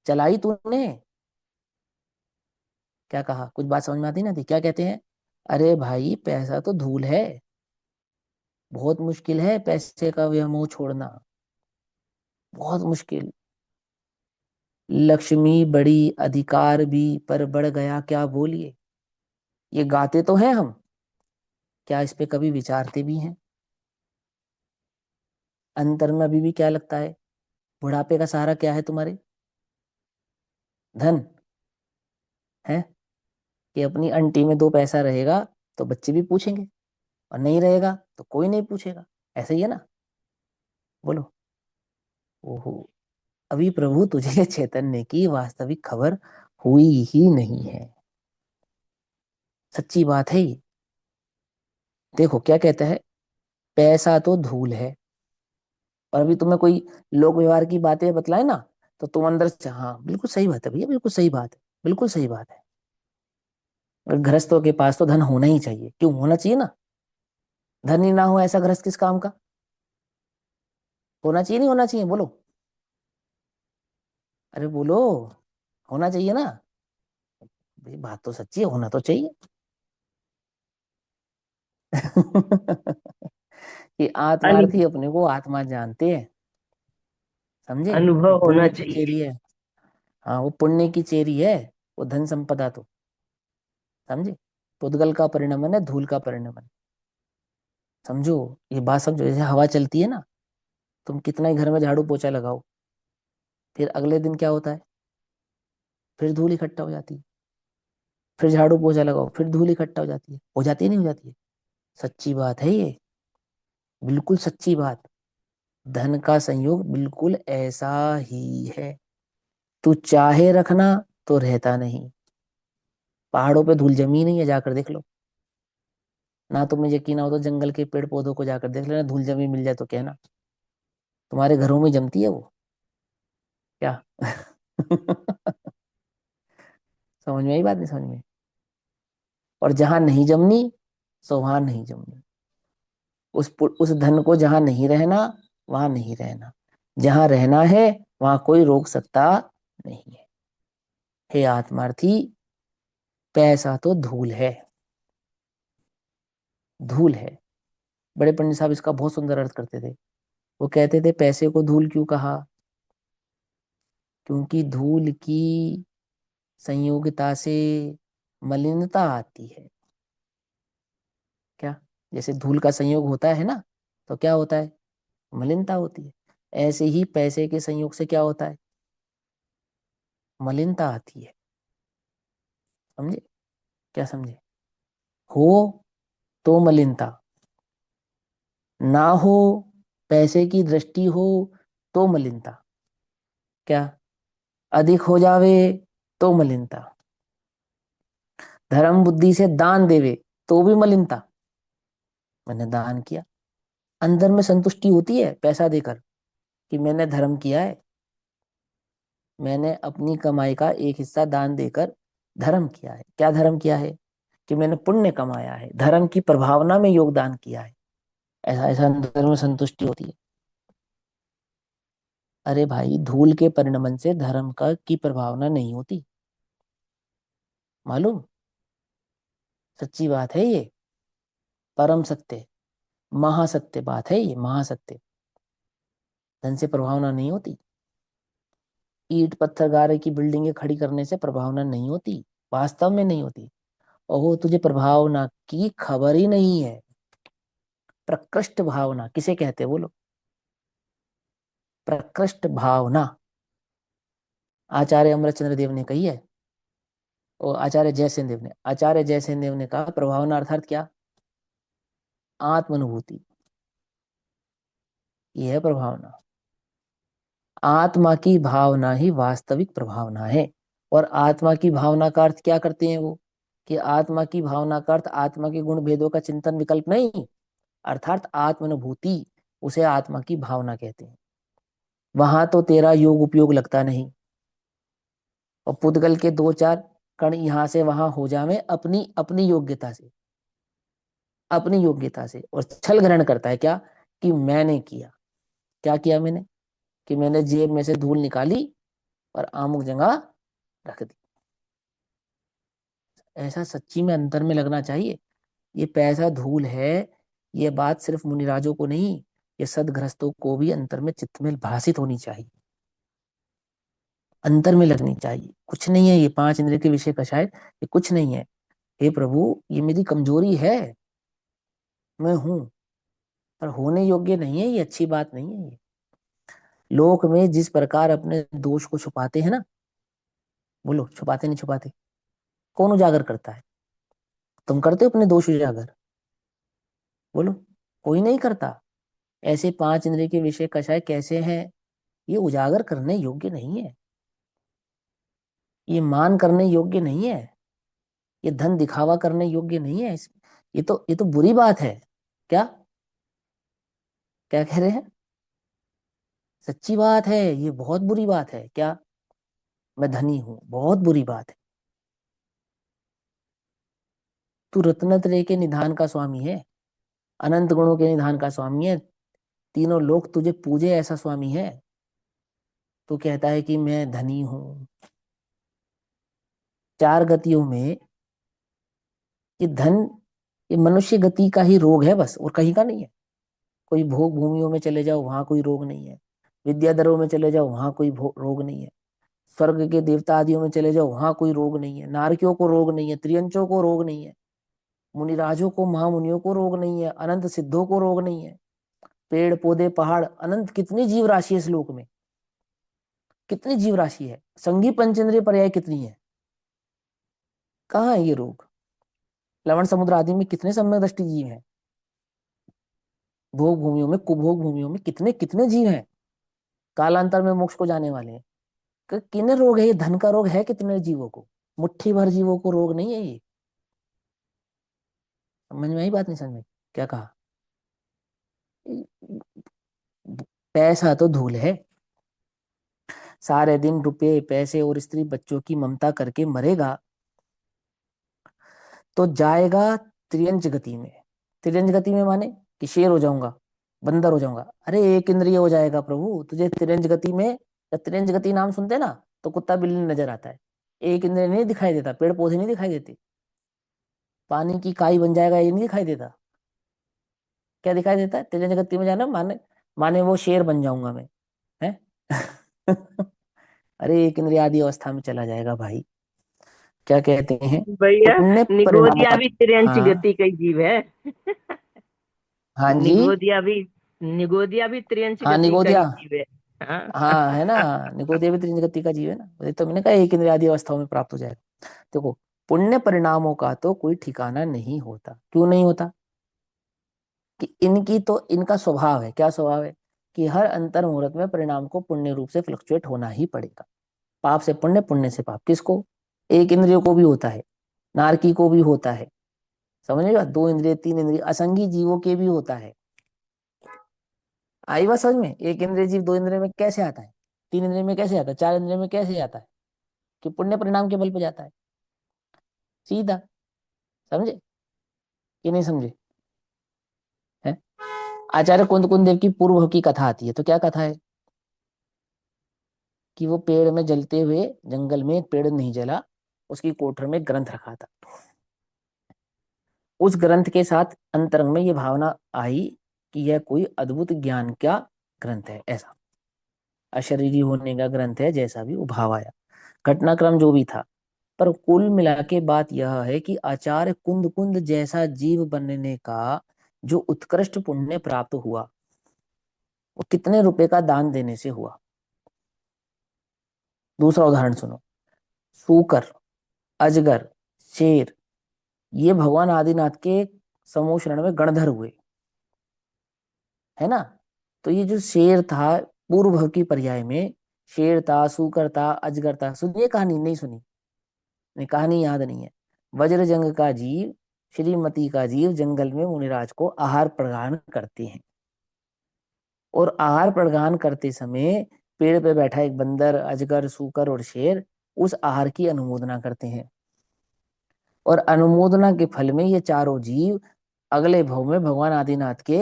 चलाई तूने। क्या कहा? कुछ बात समझ में आती ना थी? क्या कहते हैं? अरे भाई पैसा तो धूल है, बहुत मुश्किल है पैसे का व्यामोह छोड़ना, बहुत मुश्किल। लक्ष्मी बड़ी, अधिकार भी, पर बढ़ गया क्या बोलिए। ये गाते तो हैं हम, क्या इस पे कभी विचारते भी हैं? अंतर में अभी भी क्या लगता है? बुढ़ापे का सहारा क्या है तुम्हारे? धन है? कि अपनी अंटी में दो पैसा रहेगा तो बच्चे भी पूछेंगे, और नहीं रहेगा तो कोई नहीं पूछेगा। ऐसा ही है ना? बोलो। ओहो, अभी प्रभु तुझे चैतन्य की वास्तविक खबर हुई ही नहीं है। सच्ची बात है ये। देखो क्या कहता है, पैसा तो धूल है। और अभी तुम्हें कोई लोक व्यवहार की बातें बतलाए ना, तो तुम अंदर से हाँ बिल्कुल सही बात है भैया, बिल्कुल सही बात है, बिल्कुल सही बात है। और गृहस्थों के पास तो धन होना ही चाहिए, क्यों होना चाहिए ना? धन ही ना हो ऐसा गृहस्थ किस काम का? होना चाहिए नहीं होना चाहिए? बोलो, अरे बोलो, होना चाहिए ना? भाई बात तो सच्ची है, होना तो चाहिए। कि आत्मार्थी अपने को आत्मा जानते हैं। समझे? अनुभव होना पूर्व के चाहिए। लिए, हाँ, वो पुण्य की चेरी है, वो धन संपदा तो, समझे? पुद्गल का परिणमन है, धूल का परिणमन। समझो, ये बात समझो। जैसे हवा चलती है ना, तुम कितना ही घर में झाड़ू पोछा लगाओ, फिर अगले दिन क्या होता है? फिर धूल इकट्ठा हो जाती है। फिर झाड़ू पोछा लगाओ, फिर धूल इकट्ठा हो जाती है नहीं हो जाती है? सच्ची बात है ये, बिल्कुल सच्ची बात। धन का संयोग बिल्कुल ऐसा ही है। तू चाहे रखना तो रहता नहीं। पहाड़ों पे धूल जमी नहीं है, जाकर देख लो। ना तुम्हें यकीन हो तो जंगल के पेड़ पौधों को जाकर देख लेना, धूल जमी मिल जाए तो कहना। तुम्हारे घरों में जमती है वो क्या? समझ में आई बात? नहीं समझ में? और जहां नहीं जमनी, सो वहां नहीं जमनी। उस धन को जहां नहीं रहना, वहां नहीं रहना। जहां रहना है, वहां कोई रोक सकता नहीं है। हे आत्मार्थी, पैसा तो धूल है, धूल है। बड़े पंडित साहब इसका बहुत सुंदर अर्थ करते थे। वो कहते थे, पैसे को धूल क्यों कहा? क्योंकि धूल की संयोगिता से मलिनता आती है। क्या? जैसे धूल का संयोग होता है ना, तो क्या होता है? मलिनता होती है। ऐसे ही पैसे के संयोग से क्या होता है? मलिनता आती है। समझे? क्या समझे? हो तो मलिनता, ना हो, पैसे की दृष्टि हो तो मलिनता। क्या? अधिक हो जावे तो मलिनता। धर्म बुद्धि से दान देवे तो भी मलिनता। मैंने दान किया, अंदर में संतुष्टि होती है पैसा देकर कि मैंने धर्म किया है, मैंने अपनी कमाई का एक हिस्सा दान देकर धर्म किया है। क्या धर्म किया है? कि मैंने पुण्य कमाया है, धर्म की प्रभावना में योगदान किया है। ऐसा ऐसा अंदर में संतुष्टि होती है। अरे भाई, धूल के परिणमन से धर्म का की प्रभावना नहीं होती, मालूम? सच्ची बात है ये, परम सत्य, महासत्य बात है ये, महासत्य। धन से प्रभावना नहीं होती। ईंट पत्थर गारे की बिल्डिंगें खड़ी करने से प्रभावना नहीं होती, वास्तव में नहीं होती। ओहो, तुझे प्रभावना की खबर ही नहीं है। प्रकृष्ट भावना किसे कहते हैं बोलो? प्रकृष्ट भावना आचार्य अमरचंद्र देव ने कही है, और आचार्य जयसेन देव ने कहा, प्रभावना अर्थात क्या? आत्मानुभूति। यह है प्रभावना। आत्मा की भावना ही वास्तविक प्रभावना है। और आत्मा की भावना का अर्थ क्या करते हैं वो? कि आत्मा की भावना का अर्थ आत्मा के गुण भेदों का चिंतन विकल्प नहीं, अर्थात आत्मानुभूति, उसे आत्मा की भावना कहते हैं। वहां तो तेरा योग उपयोग लगता नहीं, और पुद्गल के दो चार कण यहां से वहां हो जावे अपनी अपनी योग्यता से, अपनी योग्यता से, और छल ग्रहण करता है क्या? कि मैंने किया। क्या किया मैंने? कि मैंने जेब में से धूल निकाली और अमुक जगह रख दी। ऐसा सच्ची में अंतर में लगना चाहिए। ये पैसा धूल है, ये बात सिर्फ मुनिराजों को नहीं, ये सदगृहस्थों को भी अंतर में चित्त में भासित होनी चाहिए, अंतर में लगनी चाहिए। कुछ नहीं है ये पांच इंद्रिय के विषय कषाय, ये कुछ नहीं है। हे प्रभु, ये मेरी कमजोरी है, मैं हूं, पर होने योग्य नहीं है, ये अच्छी बात नहीं है ये। लोक में जिस प्रकार अपने दोष को छुपाते हैं ना, बोलो छुपाते नहीं छुपाते? कौन उजागर करता है? तुम करते हो अपने दोष उजागर? बोलो, कोई नहीं करता। ऐसे पांच इंद्रिय के विषय कषाय कैसे हैं? ये उजागर करने योग्य नहीं है, ये मान करने योग्य नहीं है, ये धन दिखावा करने योग्य नहीं है। ये तो बुरी बात है। क्या? क्या कह रहे हैं? सच्ची बात है, ये बहुत बुरी बात है। क्या? मैं धनी हूं, बहुत बुरी बात है। तू रत्नत्रय के निधान का स्वामी है, अनंत गुणों के निधान का स्वामी है, तीनों लोग तुझे पूजे ऐसा स्वामी है, तू कहता है कि मैं धनी हूं। चार गतियों में ये धन, ये मनुष्य गति का ही रोग है बस, और कहीं का नहीं है। कोई भोग भूमियों में चले जाओ, वहां कोई रोग नहीं है। विद्याधरों में चले जाओ, वहां कोई रोग नहीं है। स्वर्ग के देवता आदियों में चले जाओ, वहां कोई रोग नहीं है, नारकियों को रोग नहीं है, त्रियंचों को रोग नहीं है, मुनिराजों को महामुनियों को रोग नहीं है, अनंत सिद्धों को रोग नहीं है। पेड़ पौधे पहाड़ अनंत, कितनी जीव राशि है इस लोक में, कितनी जीव राशि है, संगी पंचेंद्रिय पर्याय कितनी है, कहाँ है ये रोग। लवण समुद्र आदि में कितने सम्यक दृष्टि जीव हैं, भोग भूमियों में कुभोग भूमियों में कितने कितने जीव हैं, कालांतर में मोक्ष को जाने वाले हैं। किन्हें रोग है ये, धन का रोग है कितने जीवों को, मुट्ठी भर जीवों को रोग नहीं है ये। समझ में आई बात, नहीं समझ में, क्या कहा। पैसा तो धूल है, सारे दिन रुपए पैसे और स्त्री बच्चों की ममता करके मरेगा तो जाएगा त्रियंच गति में। त्रियंच गति में माने कि शेर हो जाऊंगा, बंदर हो जाऊंगा। अरे एक इंद्रिय हो जाएगा प्रभु तुझे त्रियंच गति में। जब त्रियंच गति नाम सुनते ना तो कुत्ता बिल्ली नजर आता है, एक इंद्रिय नहीं दिखाई देता, पेड़ पौधे नहीं दिखाई देते, पानी की काई बन जाएगा ये नहीं दिखाई देता। क्या दिखाई देता है, त्रियंच गति में जाना माने, माने वो शेर बन जाऊंगा मैं, है। अरे एक इंद्रिय आदि अवस्था में चला जाएगा भाई। क्या कहते हैं, भैया पुण्य परिणामों निगोदिया का। भी त्रियंच हाँ गति का ही जीव है। हाँ जी। निगोदिया भी, निगोदिया भी त्रियंच हाँ गति का निगोदिया, ही जीव है। हाँ। हाँ है ना, निगोदिया भी त्रिंज गति का जीव है ना, वही तो मैंने कहा एक इंद्रिय आदि अवस्थाओं में प्राप्त हो जाएगा। देखो पुण्य परिणामों का तो कोई ठिकाना नहीं होता, क्यों नहीं होता, कि इनकी तो इनका स्वभाव है, क्या स्वभाव है, कि हर अंतर मुहूर्त में परिणाम को पुण्य रूप से फ्लक्चुएट होना ही पड़ेगा। पाप से पुण्य, पुण्य से पाप, किसको, एक इंद्रियों को भी होता है, नारकी को भी होता है, समझेगा, दो इंद्रिय तीन इंद्रिय असंगी जीवों के भी होता है। आई बात समझ में, एक इंद्रिय जीव दो इंद्रिय में कैसे आता है, तीन इंद्रिय में कैसे आता है, चार इंद्रिय में कैसे आता है, कि पुण्य परिणाम के बल पे जाता है, सीधा। समझे कि नहीं समझे, है। आचार्य कुंद कुंद देव की पूर्व की कथा आती है, तो क्या कथा है, कि वो पेड़ में जलते हुए जंगल में एक पेड़ नहीं जला, उसकी कोठर में ग्रंथ रखा था। उस ग्रंथ के साथ अंतरंग में ये भावना आई कि यह कोई अद्भुत ज्ञान का ग्रंथ है, ऐसा अशरीरी होने का ग्रंथ है, जैसा भी वो भाव आया, घटनाक्रम जो भी था। पर कुल मिला के बात यह है कि आचार्य कुंद कुंद जैसा जीव बनने का जो उत्कृष्ट पुण्य प्राप्त हुआ, वो कितने रुपए का दान देने से हुआ। दूसरा उदाहरण सुनो, सूकर, अजगर, शेर, ये भगवान आदिनाथ के समूह शरण में गणधर हुए, है ना। तो ये जो शेर था, पूर्व भव की पर्याय में शेर था, सूकर था, अजगर था। सुनिए कहानी, नहीं सुनी, नहीं कहानी याद नहीं है। वज्रजंग का जीव, श्रीमती का जीव जंगल में मुनिराज को आहार प्रदान करते हैं, और आहार प्रदान करते समय पेड़ पे बैठा एक बंदर, अजगर, सूकर और शेर उस आहार की अनुमोदना करते हैं, और अनुमोदना के फल में ये चारों जीव अगले भव में भगवान आदिनाथ के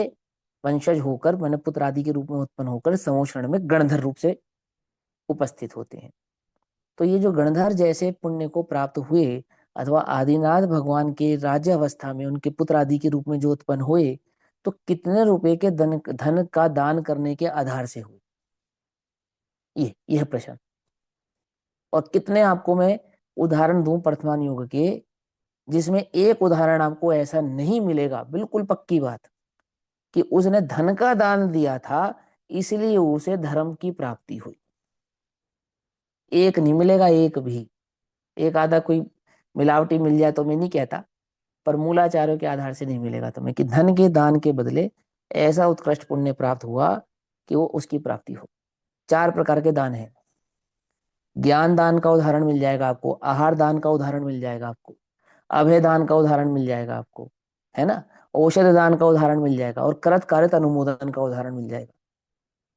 वंशज होकर, मैंने पुत्र आदि के रूप में उत्पन्न होकर समोषण में गणधर रूप से उपस्थित होते हैं। तो ये जो गणधर जैसे पुण्य को प्राप्त हुए, अथवा आदिनाथ भगवान के राज्य अवस्था में उनके पुत्र आदि के रूप में जो उत्पन्न हुए, तो कितने रुपए के धन धन का दान करने के आधार से हुए, ये यह प्रश्न। और कितने आपको मैं उदाहरण दूं वर्तमान युग के, जिसमें एक उदाहरण आपको ऐसा नहीं मिलेगा, बिल्कुल पक्की बात, कि उसने धन का दान दिया था इसलिए उसे धर्म की प्राप्ति हुई। एक नहीं मिलेगा, एक भी। एक आधा कोई मिलावटी मिल जाए तो मैं नहीं कहता, पर मूलाचारों के आधार से नहीं मिलेगा तुम्हें, कि धन के दान के बदले ऐसा उत्कृष्ट पुण्य प्राप्त हुआ कि वो उसकी प्राप्ति हो। चार प्रकार के दान हैं, ज्ञान दान का उदाहरण मिल जाएगा आपको, आहार दान का उदाहरण मिल जाएगा आपको, अभय दान का उदाहरण मिल जाएगा आपको, है ना, औषध दान का उदाहरण मिल जाएगा, और करत कारित अनुमोदन का उदाहरण मिल जाएगा,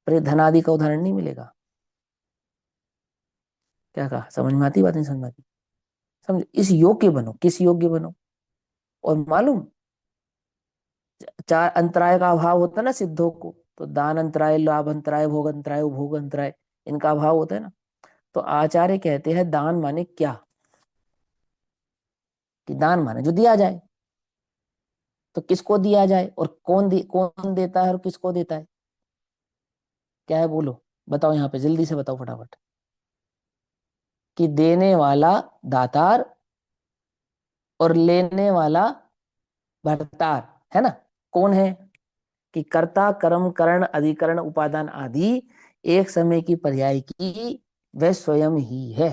पर ये धनादि का उदाहरण नहीं मिलेगा। क्या कहा, समझ में आती बात, नहीं समझ में आती, समझ, इस योग्य बनो, किस योग्य बनो। और मालूम, चार अंतराय का अभाव होता है ना सिद्धों को, तो दान अंतराय, लाभ अंतराय, भोग अंतराय, उपभोग अंतराय, इनका अभाव होता है ना। तो आचार्य कहते हैं दान माने क्या, कि दान माने जो दिया जाए, तो किसको दिया जाए और कौन देता है और किसको देता है, क्या है बोलो, बताओ यहाँ पे जल्दी से बताओ फटाफट। कि देने वाला दातार और लेने वाला भरतार है ना। कौन है? कि कर्ता कर्म करण अधिकरण उपादान आदि एक समय की पर्याय की वह स्वयं ही है।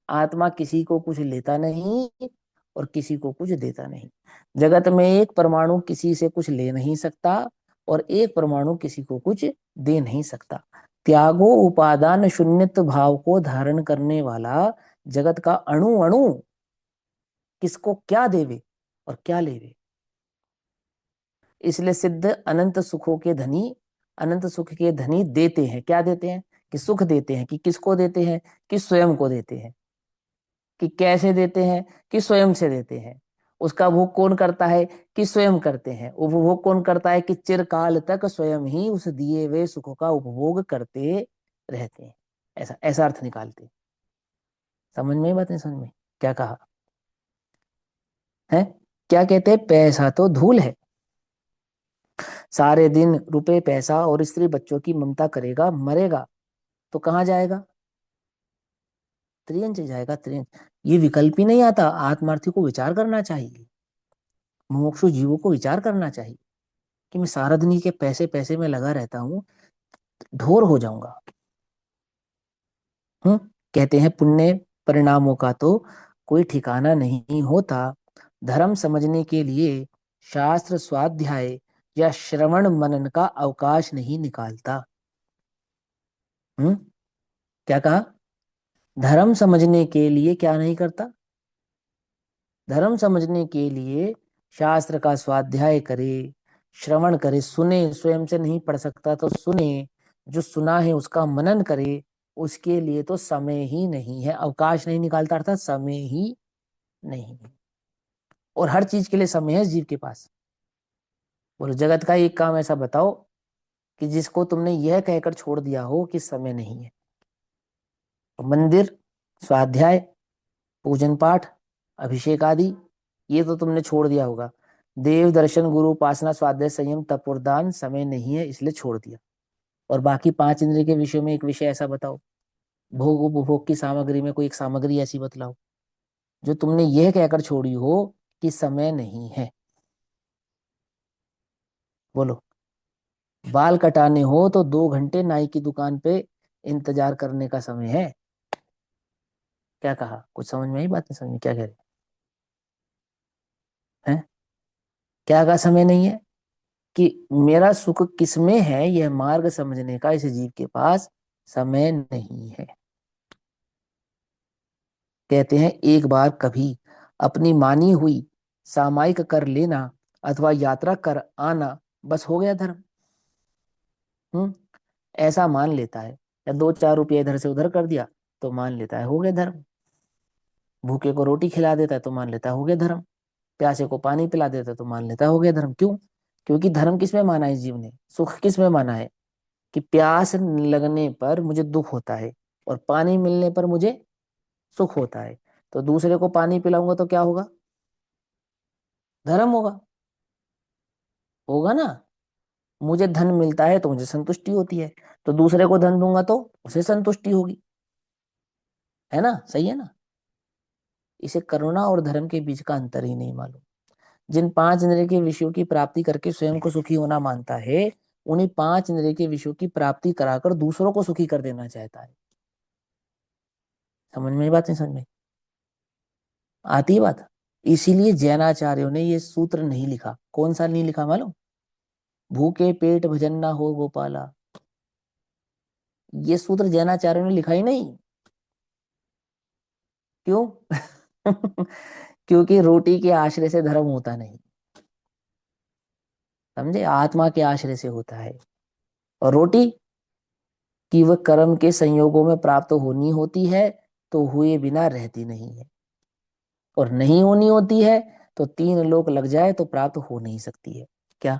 आत्मा किसी को कुछ लेता नहीं और किसी को कुछ देता नहीं। जगत में एक परमाणु किसी से कुछ ले नहीं सकता और एक परमाणु किसी को कुछ दे नहीं सकता। त्यागो उपादान शून्यत भाव को धारण करने वाला जगत का अणु अणु किसको क्या देवे और क्या लेवे। इसलिए सिद्ध अनंत सुखों के धनी, अनंत सुख के धनी देते हैं। क्या देते हैं? कि सुख देते हैं। कि किसको देते हैं? कि स्वयं को देते हैं। कि कैसे देते हैं? कि स्वयं से देते हैं। उसका भोग कौन करता है? कि स्वयं करते हैं। उपभोग कौन करता है? कि चिरकाल तक स्वयं ही उस दिए हुए सुखों का उपभोग करते रहते हैं। ऐसा ऐसा अर्थ निकालते हैं। समझ में? बात नहीं समझ में? क्या कहा है? क्या कहते हैं? पैसा तो धूल है। सारे दिन रुपए पैसा और स्त्री बच्चों की ममता करेगा, मरेगा तो कहाँ जाएगा? त्रियंच जाएगा। त्रियंच ये विकल्प ही नहीं आता। आत्मार्थी को विचार करना चाहिए, मुमुक्षु जीवों को विचार करना चाहिए कि मैं सारा दिन के पैसे पैसे में लगा रहता हूँ, ढोर हो जाऊंगा। कहते हैं पुण्य परिणामों का तो कोई ठिकाना नहीं होता। धर्म समझने के लिए शास्त्र स्वाध्याय या श्रवण मनन का अवकाश नहीं निकालता। क्या कहा? धर्म समझने के लिए क्या नहीं करता? धर्म समझने के लिए शास्त्र का स्वाध्याय करे, श्रवण करे, सुने। स्वयं से नहीं पढ़ सकता तो सुने, जो सुना है उसका मनन करे। उसके लिए तो समय ही नहीं है, अवकाश नहीं निकालता, अर्थात समय ही नहीं है। और हर चीज के लिए समय है जीव के पास। बोलो जगत का एक काम ऐसा बताओ कि जिसको तुमने यह कहकर छोड़ दिया हो कि समय नहीं है। मंदिर, स्वाध्याय, पूजन पाठ, अभिषेक आदि ये तो तुमने छोड़ दिया होगा। देव दर्शन, गुरु उपासना, स्वाध्याय, संयम, तप और दान समय नहीं है इसलिए छोड़ दिया। और बाकी 5 इंद्रिय के विषयों में एक विषय ऐसा बताओ, भोग उपभोग की सामग्री में कोई एक सामग्री ऐसी बतलाओ जो तुमने यह कहकर छोड़ी हो कि समय नहीं है। बोलो। बाल कटाने हो तो 2 घंटे नाई की दुकान पे इंतजार करने का समय है। क्या कहा? कुछ समझ में आई? बात नहीं समझ में? क्या कह रहे हैं? क्या का समय नहीं है? कि मेरा सुख किसमें है यह मार्ग समझने का इस जीव के पास समय नहीं है। कहते हैं एक बार कभी अपनी मानी हुई सामायिक कर लेना अथवा यात्रा कर आना बस हो गया धर्म। ऐसा मान लेता है, या 2-4 रुपये इधर से उधर कर दिया तो मान लेता है हो गया धर्म। भूखे को रोटी खिला देता है तो मान लेता है हो गया धर्म। प्यासे को पानी पिला देता है तो मान लेता है हो गया धर्म। क्यों? क्योंकि धर्म किस में माना है इस जीव ने? सुख किस में माना है? कि प्यास लगने पर मुझे दुख होता है और पानी मिलने पर मुझे सुख होता है। तो दूसरे को पानी पिलाऊंगा तो क्या होगा? धर्म होगा। होगा ना। मुझे धन मिलता है तो मुझे संतुष्टि होती है, तो दूसरे को धन दूंगा तो उसे संतुष्टि होगी। है ना? सही है ना? इसे करुणा और धर्म के बीच का अंतर ही नहीं मालूम। जिन 5 इंद्रिय के विषयों की प्राप्ति करके स्वयं को सुखी होना मानता है, उन्हीं 5 इंद्रिय के विषयों की प्राप्ति कराकर दूसरों को सुखी कर देना चाहता है। समझ में? बात नहीं समझ में आती बात? इसीलिए जैनाचार्यों ने ये सूत्र नहीं लिखा। कौन सा नहीं लिखा मालूम? भूखे पेट भजन ना हो गोपाला। ये सूत्र जैनाचार्यों ने लिखा ही नहीं। क्यों? क्योंकि रोटी के आश्रय से धर्म होता नहीं। समझे? आत्मा के आश्रय से होता है। और रोटी कि वह कर्म के संयोगों में प्राप्त होनी होती है तो हुए बिना रहती नहीं है, और नहीं होनी होती है तो 3 लोक लग जाए तो प्राप्त हो नहीं सकती है। क्या?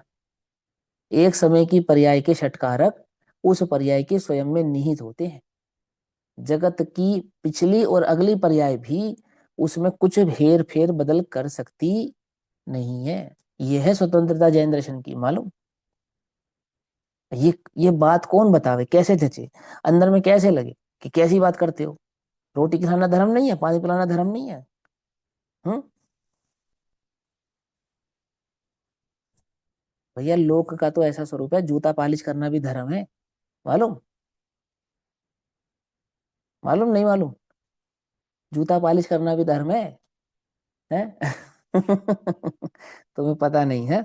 एक समय की पर्याय के षटकारक उस पर्याय के स्वयं में निहित होते हैं। जगत की पिछली और अगली पर्याय भी उसमें कुछ हेर फेर बदल कर सकती नहीं है। यह है स्वतंत्रता जैन दर्शन की। मालूम? ये बात कौन बतावे? कैसे जचे? अंदर में कैसे लगे कि कैसी बात करते हो? रोटी खिलाना धर्म नहीं है, पानी पिलाना धर्म नहीं है। हम्म भैया लोक का तो ऐसा स्वरूप है, जूता पालिश करना भी धर्म है। मालूम? मालूम नहीं मालूम? जूता पालिश करना भी धर्म है? तुम्हें पता नहीं है।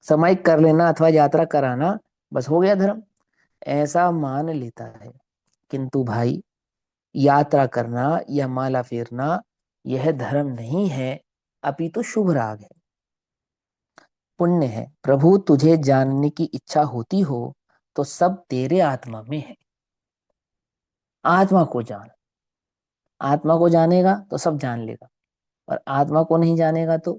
सामायिक कर लेना अथवा यात्रा कराना बस हो गया धर्म, ऐसा मान लेता है। किंतु भाई यात्रा करना या माला फेरना यह धर्म नहीं है, अपितु शुभ राग है, पुण्य है। प्रभु तुझे जानने की इच्छा होती हो तो सब तेरे आत्मा में है। आत्मा को जान, आत्मा को जानेगा तो सब जान लेगा, और आत्मा को नहीं जानेगा तो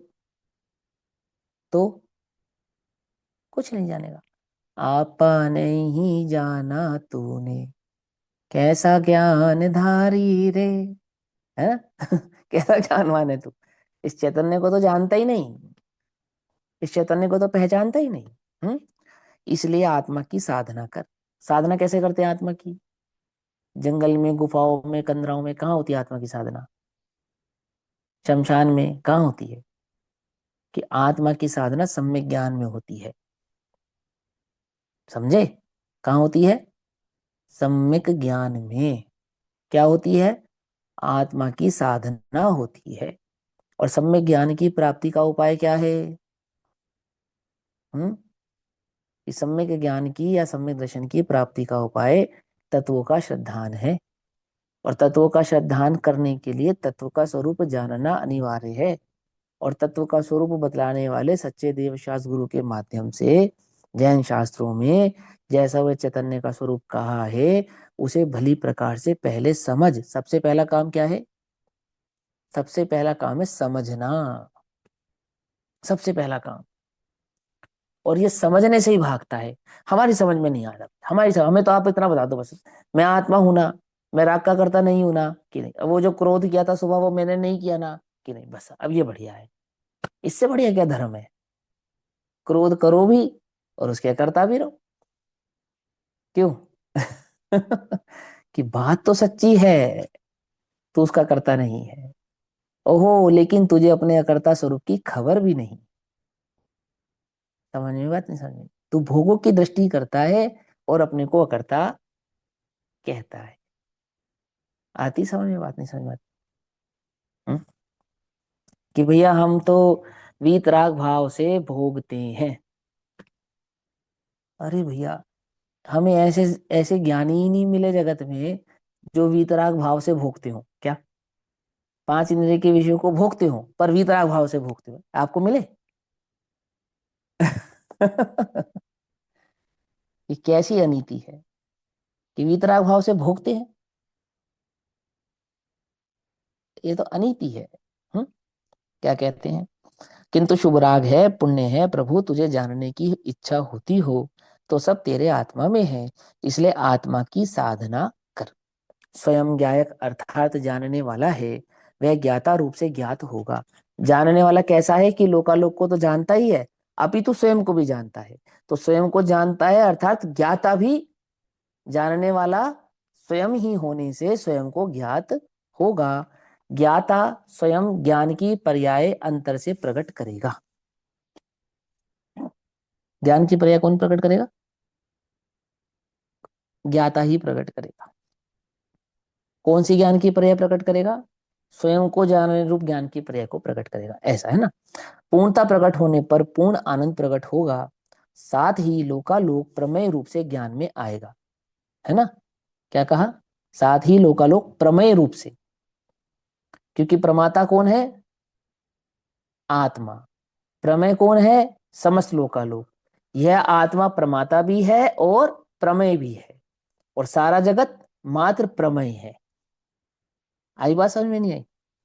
कुछ नहीं जानेगा। आपा नहीं जाना तूने, कैसा ज्ञान धारी रे, है ना? कैसा ज्ञानवान है तू, इस चैतन्य को तो जानता ही नहीं, इस चैतन्य को तो पहचानता ही नहीं। हम्म इसलिए आत्मा की साधना कर। साधना कैसे करते हैं आत्मा की? जंगल में, गुफाओं में, कंदराओं में कहाँ होती है आत्मा की साधना? शमशान में कहाँ होती है? कि आत्मा की साधना सम्यक ज्ञान में होती है। समझे? कहाँ होती है? सम्यक ज्ञान में। क्या होती है? आत्मा की साधना होती है। और सम्यक ज्ञान की प्राप्ति का उपाय क्या है? हम्म इस सम्यक ज्ञान की या सम्यक दर्शन की प्राप्ति का उपाय तत्वों का श्रद्धान है। और तत्वों का श्रद्धान करने के लिए तत्व का स्वरूप जानना अनिवार्य है। और तत्व का स्वरूप बतलाने वाले सच्चे देव शास्त्र गुरु के माध्यम से जैन शास्त्रों में जैसा वह चैतन्य का स्वरूप कहा है उसे भली प्रकार से पहले समझ। सबसे पहला काम क्या है? सबसे पहला काम है समझना, सबसे पहला काम। और ये समझने से ही भागता है, हमारी समझ में नहीं आ रहा। हमें तो आप इतना बता दो बस, मैं आत्मा हूं ना, मैं राग का करता नहीं हूं ना, कि नहीं? अब वो जो क्रोध किया था सुबह वो मैंने नहीं किया ना, कि नहीं? बस अब ये बढ़िया है। इससे बढ़िया क्या धर्म है? क्रोध करो भी और उसके करता भी रहो। क्यों? कि बात तो सच्ची है, तू उसका करता नहीं है। ओहो, लेकिन तुझे अपने अकर्ता स्वरूप की खबर भी नहीं। समझ में बात नहीं? समझ में? तू भोगों की दृष्टि करता है और अपने को अकर्ता कहता है। आती समझ में बात? नहीं समझ में आती? हम्म? कि भैया हम तो वीतराग भाव से भोगते हैं। अरे भैया, हमें ऐसे ऐसे ज्ञानी ही नहीं मिले जगत में जो वीतराग भाव से भोगते हो। क्या? पांच इंद्रिय के विषयों को भोगते हो पर वीतराग भाव से भोगते हो, आपको मिले? ये कैसी अनीति है कि वीतराग भाव से भोगते हैं? ये तो अनीति है। हम्म क्या कहते हैं? किंतु शुभ राग है, पुण्य है। प्रभु तुझे जानने की इच्छा होती हो तो सब तेरे आत्मा में है, इसलिए आत्मा की साधना कर। स्वयं ज्ञायक अर्थात जानने वाला है, वह ज्ञाता रूप से ज्ञात होगा। जानने वाला कैसा है? कि लोकालोक को तो जानता ही है, अभी तो स्वयं को भी जानता है। तो स्वयं को जानता है अर्थात ज्ञाता भी। जानने वाला स्वयं ही होने से स्वयं को ज्ञात होगा। ज्ञाता स्वयं ज्ञान की पर्याय अंतर से प्रकट करेगा। ज्ञान की पर्याय कौन प्रकट करेगा? ज्ञाता ही प्रकट करेगा। कौन सी ज्ञान की पर्याय प्रकट करेगा? स्वयं को जानने रूप ज्ञान की पर्याय को प्रकट करेगा, ऐसा है ना। पूर्णता प्रकट होने पर पूर्ण आनंद प्रकट होगा, साथ ही लोकालोक प्रमेय रूप से ज्ञान में आएगा, है ना। क्या कहा? साथ ही लोकालोक प्रमेय रूप से, क्योंकि प्रमाता कौन है? आत्मा। प्रमेय कौन है? समस्त लोकालोक। यह आत्मा प्रमाता भी है और प्रमेय भी है, और सारा जगत मात्र प्रमेय है। आई बात समझ में नहीं आई?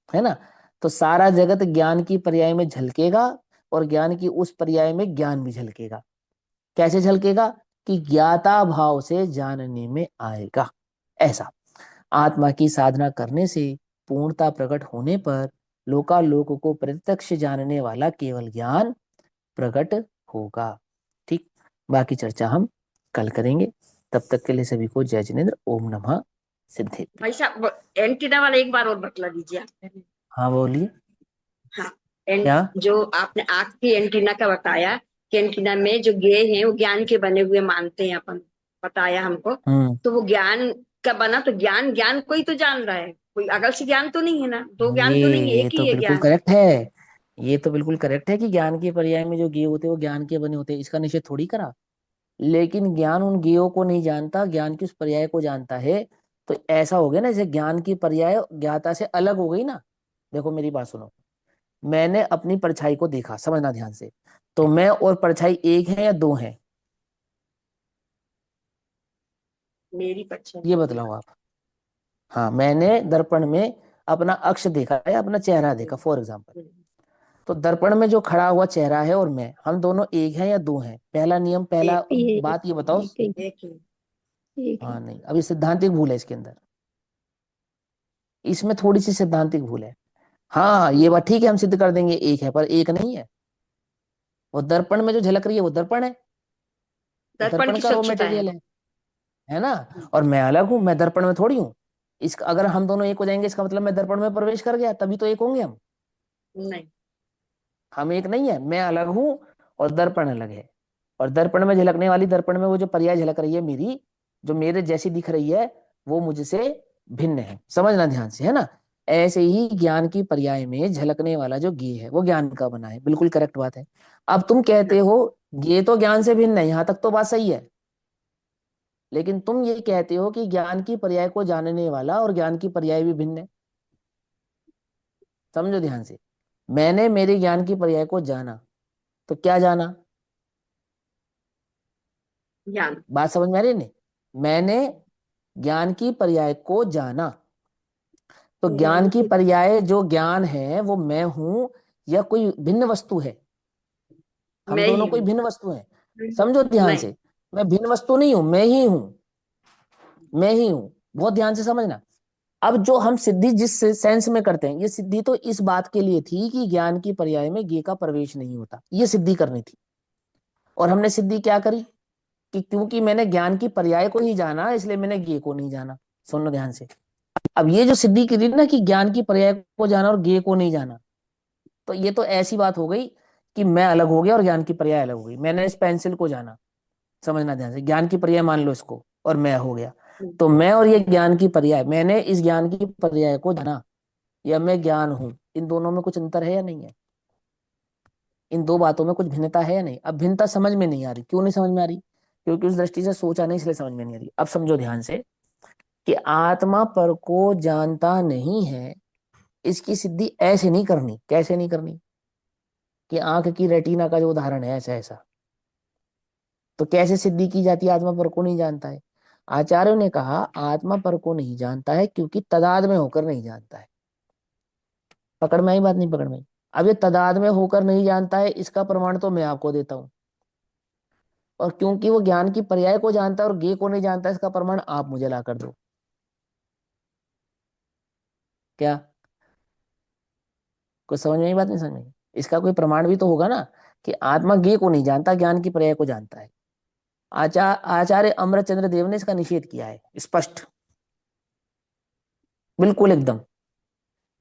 है ना। तो सारा जगत ज्ञान की पर्याय में झलकेगा, और ज्ञान की उस पर्याय में ज्ञान भी झलकेगा। कैसे झलकेगा? कि ज्ञाता भाव से जानने में आएगा, ऐसा। आत्मा की साधना करने से पूर्णता प्रकट होने पर लोकालोक को प्रत्यक्ष जानने वाला केवल ज्ञान प्रकट होगा। ठीक, बाकी चर्चा हम कल करेंगे। तब तक के लिए सभी को जय जिनेन्द्र। ओम नमः सिद्धि। भाई साहब एंटीना वाला एक बार और बतला दीजिए आप। हाँ बोलिए। हाँ। क्या? जो आपने आंख की एंटीना का बताया कि एंटीना में जो गे हैं वो ज्ञान के बने हुए मानते हैं अपन, बताया हमको। हम्म। तो वो ज्ञान का बना, तो ज्ञान ज्ञान कोई तो जान रहा है, कोई अगल से ज्ञान तो नहीं है ना, दो ज्ञान तो नहीं है, ये एक तो ही है बिल्कुल ज्ञान। करेक्ट है। ये तो बिल्कुल करेक्ट है कि ज्ञान के पर्याय में जो गेय होते हैं वो ज्ञान के बने होते हैं, इसका निषेध थोड़ी करा। लेकिन ज्ञान उन गेयों को नहीं जानता, ज्ञान के उस पर्याय को जानता है। तो ऐसा हो गया ना, जैसे ज्ञान की पर्याय ज्ञाता से अलग हो गई ना। देखो मेरी बात सुनो। मैंने अपनी परछाई को देखा, समझना ध्यान से। तो मैं और परछाई एक है या दो हैं? मेरी पक्षा ये बतलाओ आप। हाँ, मैंने दर्पण में अपना अक्ष देखा है, अपना चेहरा देखा फॉर एग्जाम्पल। तो दर्पण में जो खड़ा हुआ चेहरा है और मैं, हम दोनों एक हैं या दो हैं? पहला नियम, पहला एक ये बात ये बताओ। एक ही एक ही। एक हाँ ही। नहीं, अभी सिद्धांतिक भूल है इसके अंदर। इसमें थोड़ी सी सिद्धांतिक भूल है। हाँ ये बात ठीक है, हम सिद्ध कर देंगे एक है, पर एक नहीं है। वो दर्पण में जो झलक रही है वो दर्पण है, वो दर्पण दर्पण की का रॉ स्वच्छता है। मटेरियल है ना। और मैं अलग हूं, मैं दर्पण में थोड़ी हूँ। इसका अगर हम दोनों एक हो जाएंगे, इसका मतलब मैं दर्पण में प्रवेश कर गया, तभी तो एक होंगे हम। नहीं। हम एक नहीं है, मैं अलग हूं और दर्पण अलग है। और दर्पण में झलकने वाली, दर्पण में वो जो पर्याय झलक रही है मेरी, जो मेरे जैसी दिख रही है, वो मुझसे भिन्न है। समझना ध्यान से, है ना। ऐसे ही ज्ञान की पर्याय में झलकने वाला जो ज्ञेय है वो ज्ञान का बना है, बिल्कुल करेक्ट बात है। अब तुम कहते हो ज्ञेय तो ज्ञान से भिन्न है, यहां तक तो बात सही है। लेकिन तुम ये कहते हो कि ज्ञान की पर्याय को जानने वाला और ज्ञान की पर्याय भी भिन्न है। समझो ध्यान से। मैंने मेरे ज्ञान की पर्याय को जाना, तो क्या जाना? ज्ञान। बात समझ में आ रही है नहीं? मैंने ज्ञान की पर्याय को जाना, तो ज्ञान ज्ञान की की पर्याय जो ज्ञान है वो मैं हूं या कोई भिन्न वस्तु है? हम मैं ही दोनों कोई हूँ। भिन्न वस्तु हैं। समझो ध्यान नहीं। से। मैं भिन्न वस्तु नहीं हूं, मैं ही हूं। मैं ही हूं। बहुत ध्यान से समझना। अब जो हम सिद्धि जिस सेंस में करते हैं, ये सिद्धि तो इस बात के लिए थी कि ज्ञान की पर्याय में ज्ञेय का प्रवेश नहीं होता, ये सिद्धि करनी थी। और हमने सिद्धि क्या करी? कि क्योंकि मैंने ज्ञान की पर्याय को ही जाना, इसलिए मैंने ज्ञेय को नहीं जाना। सुनो ध्यान से। अब ये जो सिद्धि की थी ना कि ज्ञान की पर्याय को जाना और ज्ञेय को नहीं जाना, तो ये तो ऐसी बात हो गई कि मैं अलग हो गया और ज्ञान की पर्याय अलग हो गई। मैंने इस पेंसिल को जाना, समझना ध्यान से, ज्ञान की पर्याय मान लो इसको, और मैं हो गया। तो मैं और ये ज्ञान की पर्याय, मैंने इस ज्ञान की पर्याय को जाना या मैं ज्ञान हूं, इन दोनों में कुछ अंतर है या नहीं है? इन दो बातों में कुछ भिन्नता है या नहीं? अब भिन्नता समझ में नहीं आ रही, क्यों नहीं समझ में आ रही? क्योंकि उस दृष्टि से सोचा नहीं, इसलिए समझ में नहीं आ रही। अब समझो ध्यान से कि आत्मा पर को जानता नहीं है, इसकी सिद्धि ऐसे नहीं करनी। कैसे नहीं करनी? कि आंख की रेटिना का जो उदाहरण है ऐसा ऐसा, तो कैसे सिद्धि की जाती है? आत्मा पर को नहीं जानता है। आचार्यों ने कहा आत्मा पर को नहीं जानता है क्योंकि तदाद में होकर नहीं जानता है। पकड़ में आई बात? नहीं पकड़ में आई? अब ये तदाद में होकर नहीं जानता है, इसका प्रमाण तो मैं आपको देता हूं। और क्योंकि वो ज्ञान की पर्याय को जानता है और ज्ञेय को नहीं जानता, इसका प्रमाण आप मुझे ला कर दो। क्या कुछ समझ में आई बात? नहीं समझ में आई? इसका कोई प्रमाण भी तो होगा ना कि आत्मा ज्ञेय को नहीं जानता, ज्ञान की पर्याय को जानता है। आचार्य अमरचंद्र देव ने इसका निषेध किया है स्पष्ट, बिल्कुल एकदम।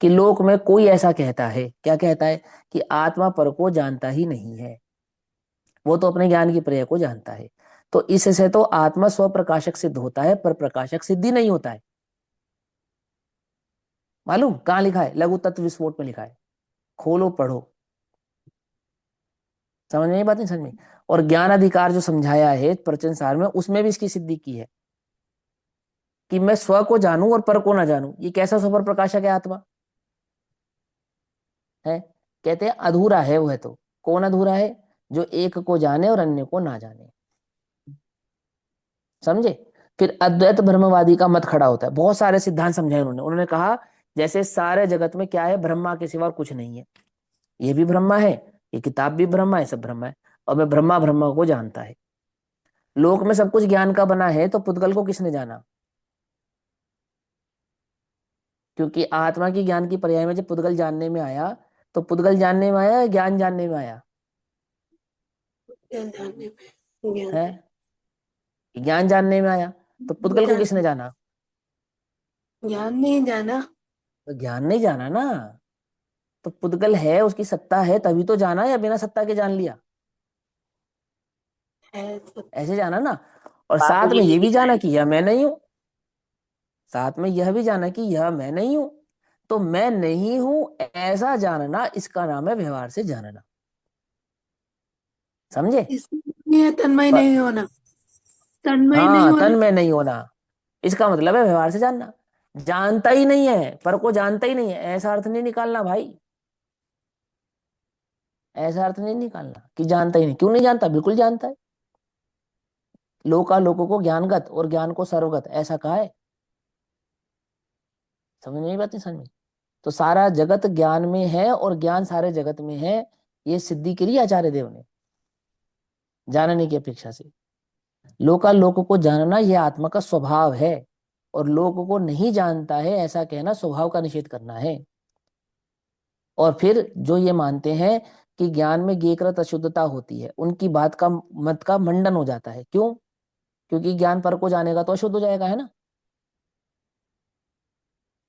कि लोक में कोई ऐसा कहता है, क्या कहता है? कि आत्मा पर को जानता ही नहीं है, वो तो अपने ज्ञान की पर्याय को जानता है। तो इससे तो आत्मा स्व प्रकाशक सिद्ध होता है, पर प्रकाशक सिद्धि नहीं होता है। मालूम कहाँ लिखा है? लघु तत्व विस्फोट में लिखा है। खोलो पढ़ो। समझ में? ये बात नहीं समझ में? और ज्ञान अधिकार जो समझाया है प्रवचन सार में, उसमें भी इसकी सिद्धि की है कि मैं स्व को जानूं और पर को ना जानूं। ये कैसा स्व प्रकाशक है आत्मा? है, कहते हैं अधूरा है वह तो। कौन अधूरा है? जो एक को जाने और अन्य को ना जाने। समझे? फिर अद्वैत ब्रह्मवादी का मत खड़ा होता है। बहुत सारे सिद्धांत समझाए उन्होंने कहा जैसे सारे जगत में क्या है? ब्रह्मा के सिवा कुछ नहीं है। ये भी ब्रह्मा है, ये किताब भी ब्रह्मा है, सब ब्रह्मा है। और मैं ब्रह्मा ब्रह्मा को जानता है। लोक में सब कुछ ज्ञान का बना है, तो पुद्गल को किसने जाना? क्योंकि आत्मा की ज्ञान की पर्याय में जब पुद्गल जानने में आया, तो पुद्गल जानने में आया या ज्ञान जानने में आया? ज्ञान जानने में। ज्ञान। है, ज्ञान जानने में आया। तो पुद्गल को ज्ञान। किसने जाना? ज्ञान नहीं जाना तो ज्ञान नहीं जाना ना, तो पुद्गल है, उसकी सत्ता है, तभी तो जाना, या बिना सत्ता के जान लिया? है तो ऐसे जाना ना। और बाबू साथ में यही ये भी जाना दिखाए। कि यह मैं नहीं हूं, साथ में यह भी जाना कि यह मैं नहीं हूं। तो मैं नहीं हूं ऐसा जानना, इसका नाम है व्यवहार से जानना। समझे? इसलिए तन्मय पर नहीं होना, तन्मय नहीं हाँ, होना। तन में नहीं होना, इसका मतलब है व्यवहार से जानना। जानता ही नहीं है, पर को जानता ही नहीं है, ऐसा अर्थ नहीं निकालना भाई। ऐसा अर्थ नहीं निकालना कि जानता ही नहीं। क्यों नहीं जानता? बिल्कुल जानता है। लोका लोगों को ज्ञानगत और ज्ञान को सर्वगत ऐसा कहा है। समझ नहीं बात? नहीं समझ में? तो सारा जगत ज्ञान में है और ज्ञान सारे जगत में है, ये सिद्धि करी आचार्य देव ने जानने की अपेक्षा से। लोका लोक को जानना यह आत्मा का स्वभाव है, और लोक को नहीं जानता है ऐसा कहना स्वभाव का निषेध करना है। और फिर जो ये मानते हैं कि ज्ञान में ज्ञेयकृत अशुद्धता होती है, उनकी बात का मत का मंडन हो जाता है। क्यों? क्योंकि ज्ञान पर को जानेगा तो अशुद्ध हो जाएगा, है ना?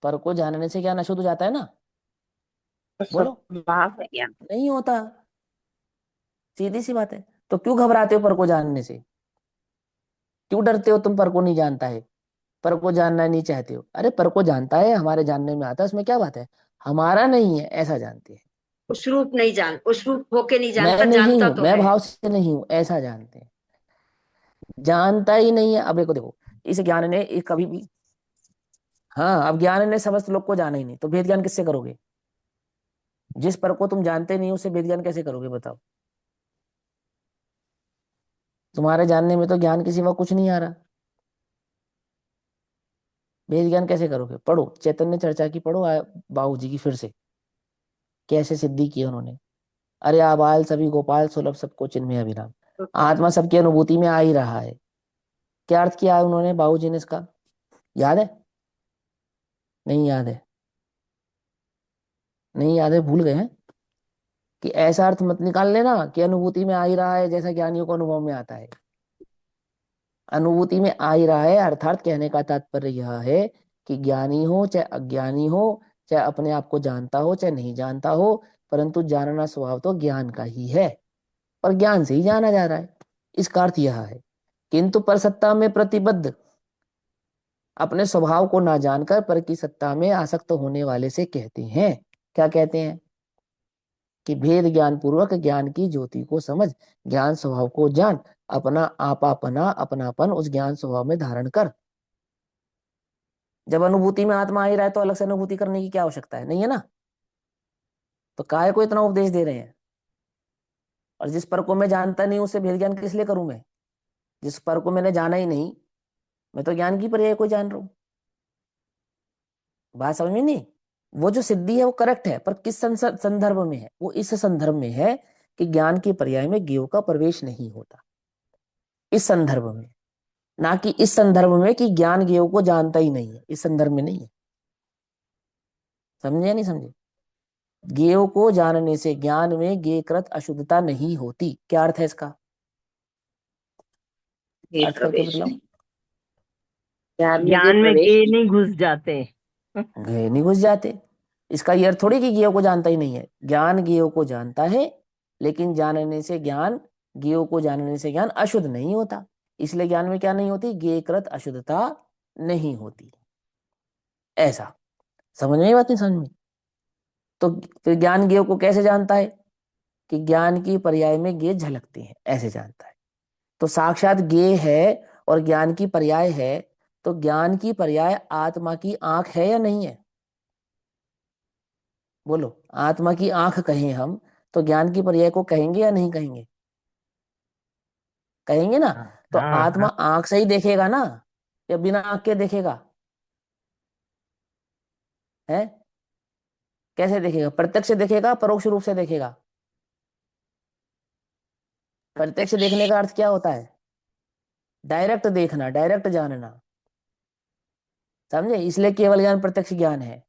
पर को जानने से ज्ञान अशुद्ध हो जाता है ना? तो बोलो। स्वभाव है ज्ञान। नहीं होता। सीधी सी बात है। तो क्यों घबराते हो पर को जानने से? क्यों डरते हो तुम? पर को नहीं जानता है, पर को जानना नहीं चाहते हो। अरे पर को जानता है, हमारे जानने में आता है, उसमें क्या बात है? हमारा नहीं है ऐसा जानते हैं। उस रूप नहीं जान, उस रूप होके नहीं मैं जानता, नहीं जानता हूं, तो मैं है। भाव से नहीं हूं ऐसा जानते हैं। जानता ही नहीं है। अब देखो देखो, इस ज्ञान ने एक कभी भी, हाँ, अब ज्ञान ने समस्त लोग को जाना ही नहीं, तो भेद ज्ञान किससे करोगे? जिस पर को तुम जानते नहीं हो उसे भेद ज्ञान कैसे करोगे बताओ? तुम्हारे जानने में तो ज्ञान के सिवा कुछ नहीं आ रहा, भेद ज्ञान कैसे करोगे? पढ़ो चैतन्य चर्चा की, पढ़ो बाबू जी की फिर से, कैसे सिद्धि की उन्होंने। अरे आबाल सभी गोपाल सुलभ सबको चिन्मय अभिराम। तो आत्मा सबकी अनुभूति में आ ही रहा है। क्या अर्थ किया है उन्होंने बाबू जी ने इसका? याद है? नहीं याद है? नहीं याद है, भूल गए हैं? कि ऐसा अर्थ मत निकाल लेना कि अनुभूति में आ ही रहा है जैसा ज्ञानियों को अनुभव में आता है। अनुभूति में आ ही रहा है अर्थात कहने का तात्पर्य यह है कि ज्ञानी हो चाहे अज्ञानी हो, चाहे अपने आप को जानता हो चाहे नहीं जानता हो, परंतु जानना स्वभाव तो ज्ञान का ही है, और ज्ञान से ही जाना जा रहा है। इसका अर्थ यह है। किंतु पर सत्ता में प्रतिबद्ध, अपने स्वभाव को ना जानकर पर की सत्ता में आसक्त होने वाले से कहते हैं। क्या कहते हैं? कि भेद ज्ञान पूर्वक ज्ञान की ज्योति को समझ, ज्ञान स्वभाव को जान, अपना आपापना अपनापन उस ज्ञान स्वभाव में धारण कर। जब अनुभूति में आत्मा आ ही रहा है तो अलग से अनुभूति करने की क्या आवश्यकता है? नहीं है ना? तो काहे को इतना उपदेश दे रहे हैं? और जिस पर को मैं जानता नहीं उसे भेद ज्ञान किस लिए करूं मैं? जिस पर को मैंने जाना ही नहीं, मैं तो ज्ञान की पर्याय को जान रहा हूं। बात समझ में नहीं? वो जो सिद्धि है वो करेक्ट है, पर किस संदर्भ में है? वो इस संदर्भ में है कि ज्ञान के पर्याय में ज्ञेय का प्रवेश नहीं होता, इस संदर्भ में। ना कि इस संदर्भ में कि ज्ञान ज्ञेय को जानता ही नहीं है, इस संदर्भ में नहीं है। समझे या नहीं समझे? ज्ञेय को जानने से ज्ञान में ज्ञेयकृत अशुद्धता नहीं होती। क्या अर्थ है इसका? ये अर्थ करके प्रवेश नहीं, मतलब ज्ञान में ये ज्ञान में प्रवेश गे नहीं। नहीं घुस जाते। ज्ञेय नहीं घुस जाते। इसका ये अर्थ थोड़ी कि ज्ञेय को जानता ही नहीं है। ज्ञान ज्ञेय को जानता है, लेकिन जानने से ज्ञान, ज्ञेय को जानने से ज्ञान अशुद्ध नहीं होता। इसलिए ज्ञान में क्या नहीं होती? ज्ञेयकृत अशुद्धता नहीं होती। ऐसा समझ में? बात नहीं समझ में? तो फिर ज्ञान ज्ञेय को कैसे जानता है? कि ज्ञान की पर्याय में ज्ञेय झलकते हैं, ऐसे जानता है। तो साक्षात ज्ञेय है और ज्ञान की पर्याय है, तो ज्ञान की पर्याय आत्मा की आंख है या नहीं है? बोलो। आत्मा की आंख कहें हम, तो ज्ञान की पर्याय को कहेंगे या नहीं कहेंगे? कहेंगे ना। हाँ तो हाँ आत्मा हाँ। आंख से ही देखेगा ना, या बिना आंख के देखेगा? है? कैसे देखेगा? प्रत्यक्ष से देखेगा, परोक्ष रूप से देखेगा? प्रत्यक्ष देखने का अर्थ क्या होता है? डायरेक्ट देखना, डायरेक्ट जानना। समझे? इसलिए केवल ज्ञान प्रत्यक्ष ज्ञान है।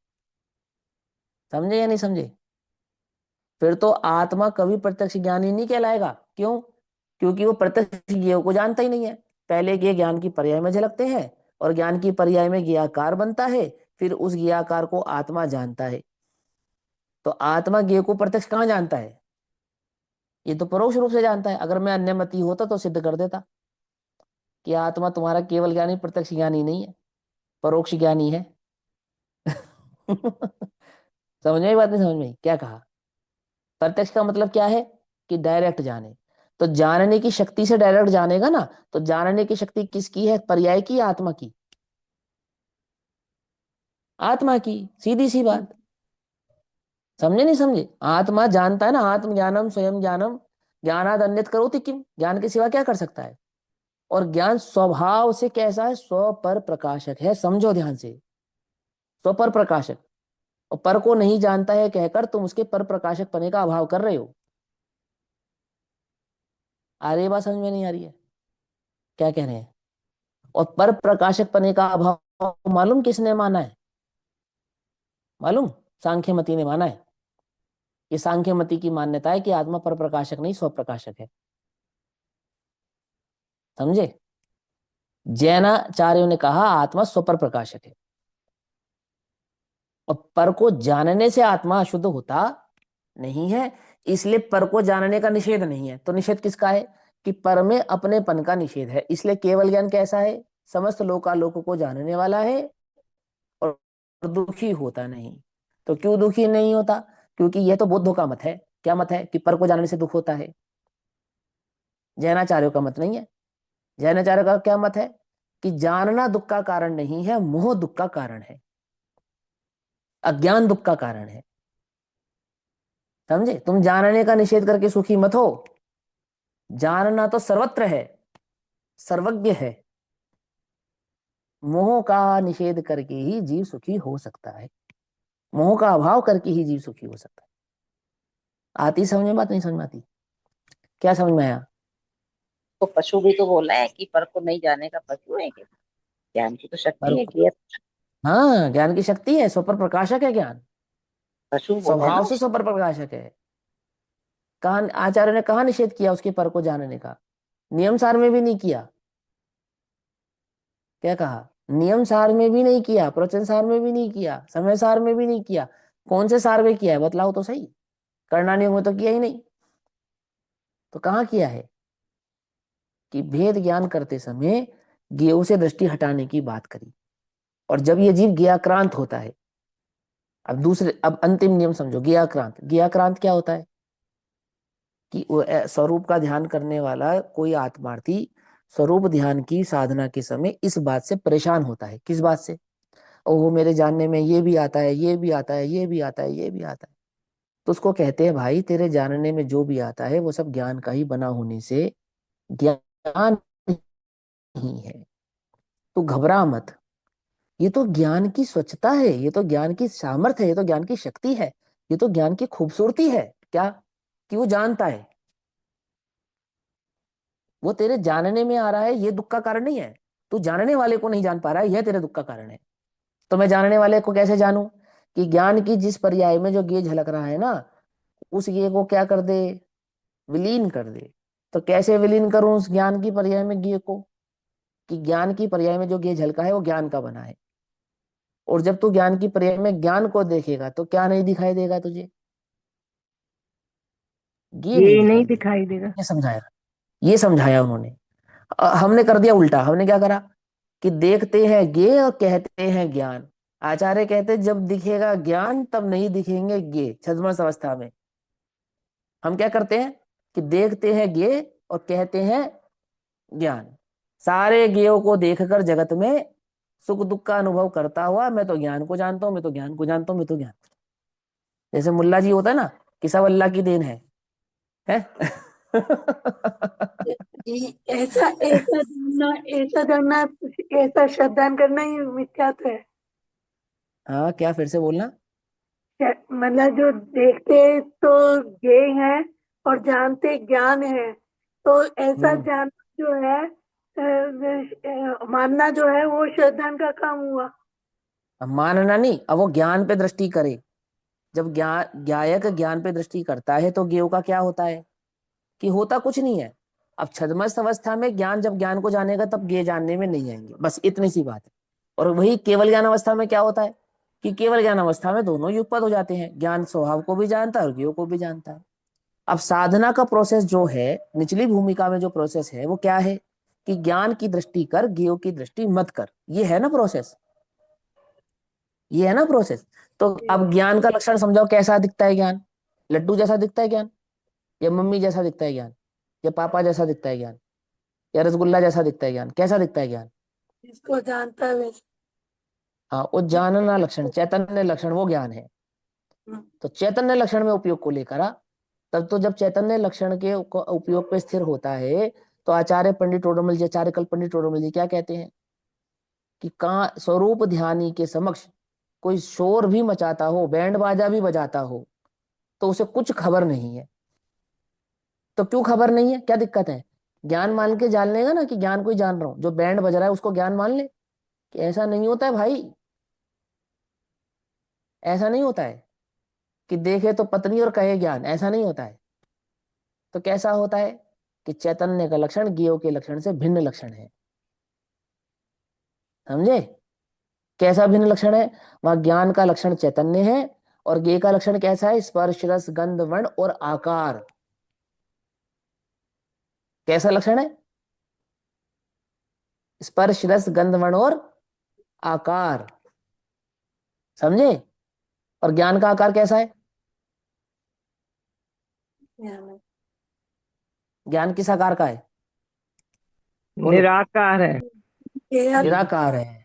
समझे या नहीं समझे? फिर तो आत्मा कभी प्रत्यक्ष ज्ञानी नहीं कहलाएगा। क्यों? क्योंकि वो प्रत्यक्ष ज्ञेय को जानता ही नहीं है। पहले ये ज्ञान की पर्याय में झलकते हैं, और ज्ञान की पर्याय में ज्ञेयाकार बनता है, फिर उस ज्ञाकार को आत्मा जानता है। तो आत्मा ज्ञेय को प्रत्यक्ष कहाँ जानता है? ये तो परोक्ष रूप से जानता है। अगर मैं अन्यमति होता तो सिद्ध कर देता कि आत्मा तुम्हारा केवल ज्ञानी प्रत्यक्ष ज्ञानी नहीं है, परोक्ष ज्ञानी है। समझ में आई बात? नहीं समझ में आई? क्या कहा? प्रत्यक्ष का मतलब क्या है? कि डायरेक्ट जाने। तो जानने की शक्ति से डायरेक्ट जानेगा ना, तो जानने की शक्ति किसकी है? पर्याय की या आत्मा की? आत्मा की। सीधी सी बात। समझे नहीं समझे? आत्मा जानता है ना, आत्म ज्ञानम स्वयं ज्ञानम ज्ञानाद अन्यत् करोति किम, ज्ञान के सिवा क्या कर सकता है? और ज्ञान स्वभाव से कैसा है? स्व पर प्रकाशक है। समझो ध्यान से, स्व पर प्रकाशक। और पर को नहीं जानता है कहकर तुम उसके पर प्रकाशक पने का अभाव कर रहे हो। आ रही है बात? समझ में नहीं आ रही है? क्या कह रहे हैं? और पर प्रकाशक पने का अभाव मालूम किसने माना है? मालूम? सांख्य मती ने माना है। ये सांख्य मती की मान्यता है कि आत्मा पर प्रकाशक नहीं स्व प्रकाशक है। समझे? जैनाचार्यों ने कहा आत्मा स्व पर प्रकाशक है। और पर को जानने से आत्मा अशुद्ध होता नहीं है, इसलिए पर को जानने का निषेध नहीं है। तो निषेध किसका है? कि पर में अपनेपन का निषेध है। इसलिए केवल ज्ञान कैसा है? समस्त लोकालोक को जानने वाला है और दुखी होता नहीं। तो क्यों दुखी नहीं होता? क्योंकि यह तो बुद्धों का मत है। क्या मत है? कि पर को जानने से दुख होता है। जैनाचार्यों का मत नहीं है। जैनाचार्य का क्या मत है? कि जानना दुख का कारण नहीं है, मोह दुख का कारण है, अज्ञान दुख का कारण है। समझे? तुम जानने का निषेध करके सुखी मत हो। जानना तो सर्वत्र है, सर्वज्ञ है। मोह का निषेध करके ही जीव सुखी हो सकता है, मोह का अभाव करके ही जीव सुखी हो सकता है। आती समझ में बात? नहीं समझ में आती? क्या समझ में आया? तो पशु भी तो बोला है कि पर को नहीं जाने का पशु है क्या? ज्ञान की तो शक्ति है कि हाँ, ज्ञान की शक्ति है, स्वपर प्रकाशक है ज्ञान, पशु बोला है ना। स्वभाव से स्वपर प्रकाशक है। कहा आचार्य ने कहा निषेध किया उसके पर को जानने का? नियम सार में भी नहीं किया। क्या कहा? नियम सार में भी नहीं किया, प्रवचन सार में भी नहीं किया, समय सार में भी नहीं किया। कौन से सार में किया है? बतलाओ तो सही। करणानियों में तो किया ही नहीं। तो कहाँ किया है? कि भेद ज्ञान करते समय ज्ञेयों से दृष्टि हटाने की बात करी। और जब ये जीव ज्ञाक्रांत होता है, अब अंतिम नियम समझो। ज्ञाक्रांत, ज्ञाक्रांत क्या होता है? कि स्वरूप का ध्यान करने वाला कोई आत्मार्थी स्वरूप ध्यान की साधना के समय इस बात से परेशान होता है। किस बात से? ओहो, मेरे जानने में ये भी आता है, ये भी आता है, ये भी आता है, ये भी आता है। तो उसको कहते हैं भाई, तेरे जानने में जो भी आता है वो सब ज्ञान का ही बना होने से ज्ञान ही है। तू घबरा मत। ये तो ज्ञान की स्वच्छता है, ये तो ज्ञान की सामर्थ्य है, ये तो ज्ञान की शक्ति है, ये तो ज्ञान की खूबसूरती है। क्या? कि वो जानता है। वो तेरे जानने में आ रहा है, ये दुख का कारण नहीं है। तू जानने वाले को नहीं जान पा रहा है, यह तेरे दुख का कारण है। तो मैं जानने वाले को कैसे जानूं? कि ज्ञान की जिस पर्याय में जो ज्ञेय झलक रहा है ना, उस ज्ञेय को क्या कर दे? विलीन कर दे। तो कैसे विलीन करूं उस ज्ञान की पर्याय में ज्ञेय को? कि ज्ञान की पर्याय में जो ज्ञेय झलका है वो ज्ञान का बना है। और जब तू ज्ञान की पर्याय में ज्ञान को देखेगा तो क्या नहीं दिखाई देगा तुझे? ज्ञेय ये नहीं नहीं दिखाई देगा। दिखाई देगा। ये समझाया, ये समझाया उन्होंने। हमने कर दिया उल्टा। हमने क्या करा? कि देखते हैं ज्ञेय और कहते हैं ज्ञान। आचार्य कहते जब दिखेगा ज्ञान तब नहीं दिखेंगे ज्ञेय छद्मस अवस्था में। हम क्या करते हैं? कि देखते हैं ज्ञेय और कहते हैं ज्ञान। सारे ज्ञेयों को देखकर जगत में सुख दुख का अनुभव करता हुआ मैं तो ज्ञान को जानता हूं, मैं तो ज्ञान को जानता हूं, मैं तो ज्ञान। जैसे मुल्ला जी होता है ना कि सब अल्लाह की देन है? ऐसा ऐसा जानना, ऐसा जानना, ऐसा श्रद्धान करना ही मिथ्यात्व है। हाँ, क्या? फिर से बोलना। मतलब जो देखते तो ज्ञेय है और जानते ज्ञान है, तो ऐसा जान जो है मानना जो है वो श्रद्धान का काम हुआ। अब मानना नहीं, अब वो ज्ञान पे दृष्टि करे। जब ज्ञायक ज्ञान पे दृष्टि करता है तो ज्ञेय का क्या होता है? कि होता कुछ नहीं है। अब छद्मस्त अवस्था में ज्ञान जब ज्ञान को जानेगा तब ज्ञेय जानने में नहीं आएंगे। बस इतनी सी बात है। और वही केवल ज्ञान अवस्था में क्या होता है? कि केवल ज्ञान अवस्था में दोनों युगपत हो जाते हैं, ज्ञान स्वभाव को भी जानता है और ज्ञेय को भी जानता है। अब साधना का प्रोसेस जो है, निचली भूमिका में जो प्रोसेस है वो क्या है कि ज्ञान की दृष्टि कर, ज्ञेय की दृष्टि मत कर। ये है ना प्रोसेस, ये है ना प्रोसेस। तो अब ज्ञान का लक्षण समझाओ, कैसा दिखता है ज्ञान? लड्डू जैसा दिखता है ज्ञान, या मम्मी जैसा दिखता है ज्ञान, या पापा जैसा दिखता है ज्ञान, या रसगुल्ला जैसा दिखता है ज्ञान? कैसा दिखता है ज्ञान? जिसको जानता है वैसे। हाँ, वो जानना लक्षण, चैतन्य लक्षण वो ज्ञान है। हम्म, तो चैतन्य लक्षण में उपयोग को लेकर आ, तब तो जब चैतन्य लक्षण के उपयोग पे स्थिर होता है, तो आचार्य पंडित टोडरमल जी, आचार्य कल्प पंडित टोडरमल जी क्या कहते हैं कि का स्वरूप ध्यानी के समक्ष कोई शोर भी मचाता हो, बैंड बाजा भी बजाता हो, तो उसे कुछ खबर नहीं है। तो क्यों खबर नहीं है, क्या दिक्कत है? ज्ञान मान के जान लेगा ना कि ज्ञान को ही जान रहा हूं, जो बैंड बज रहा है उसको ज्ञान मान ले। कि ऐसा नहीं होता है भाई, ऐसा नहीं होता है कि देखे तो पत्नी और कहे ज्ञान, ऐसा नहीं होता है। तो कैसा होता है कि चैतन्य का लक्षण ज्ञेय के लक्षण से भिन्न लक्षण है। समझे? कैसा भिन्न लक्षण है? वहां ज्ञान का लक्षण चैतन्य है, और ज्ञेय का लक्षण कैसा है? स्पर्श रस गंध वर्ण और आकार। कैसा लक्षण है? स्पर्श रस गंध वर्ण और आकार। समझे? और ज्ञान का आकार कैसा है? ज्ञान है। ज्ञान किस आकार का है? बोलो। निराकार है। ये निराकार है।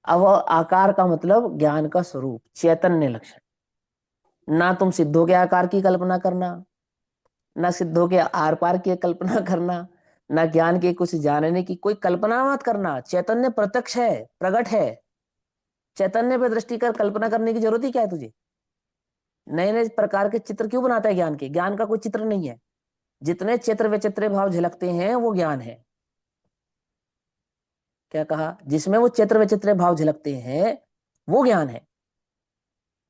अब वो आकार का मतलब ज्ञान का स्वरूप, चैतन्य लक्षण। ना तुम सिद्धों के आकार की कल्पना करना, ना सिद्धों के आर पार की कल्पना करना, ना ज्ञान के कुछ जानने की कोई कल्पना मत करना। चैतन्य प्रत्यक्ष है, प्रकट है। चैतन्य पे दृष्टि कर, कल्पना करने की जरूरत ही क्या है तुझे? नए नए प्रकार के चित्र क्यों बनाता है ज्ञान के? ज्ञान का कोई चित्र नहीं है। जितने चित्र विचित्र भाव झलकते हैं वो ज्ञान है। क्या कहा? जिसमें वो चित्र विचित्र भाव झलकते हैं वो ज्ञान है।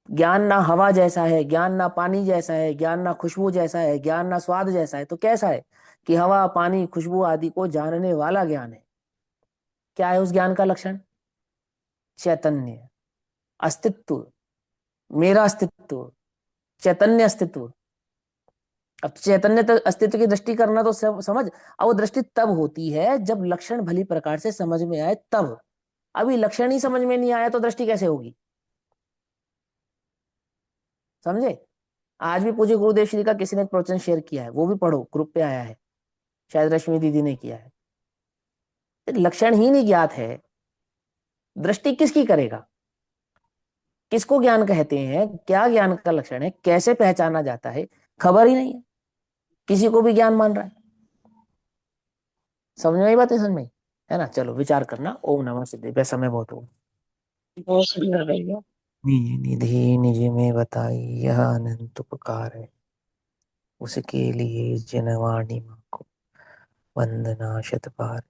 ज्ञान ना हवा जैसा है, ज्ञान ना पानी जैसा है, ज्ञान ना खुशबू जैसा है, ज्ञान ना स्वाद जैसा है। तो कैसा है कि हवा पानी खुशबू आदि को जानने वाला ज्ञान है। क्या है उस ज्ञान का लक्षण? चैतन्य, अस्तित्व, मेरा अस्तित्व, चैतन्य अस्तित्व। अब चैतन्य अस्तित्व की दृष्टि करना तो समझ। अब वो दृष्टि तब होती है जब लक्षण भली प्रकार से समझ में आए तब। अभी लक्षण ही समझ में नहीं आया तो दृष्टि कैसे होगी? समझे? आज भी पूज्य गुरुदेव श्री का किसी ने एक प्रवचन शेयर किया है, वो भी पढ़ो, ग्रुप पे आया है, शायद रश्मि दीदी ने किया है। लक्षण ही नहीं ज्ञात है, दृष्टि किसकी करेगा? किसको ज्ञान कहते हैं? क्या ज्ञान का लक्षण है? कैसे पहचाना जाता है? खबर ही नहीं है, किसी को भी ज्ञान मान रहा है। समझ में आई बात है? समझ में आई? है ना? चलो विचार करना। ओम नमः सिद्धेश्वर। समय बहुत हो। बहुत सुंदर भैया। निज निधि निज में बताई, यह अनंत उपकार है, उसके लिए जनवाणी माँ को वंदना शत बार।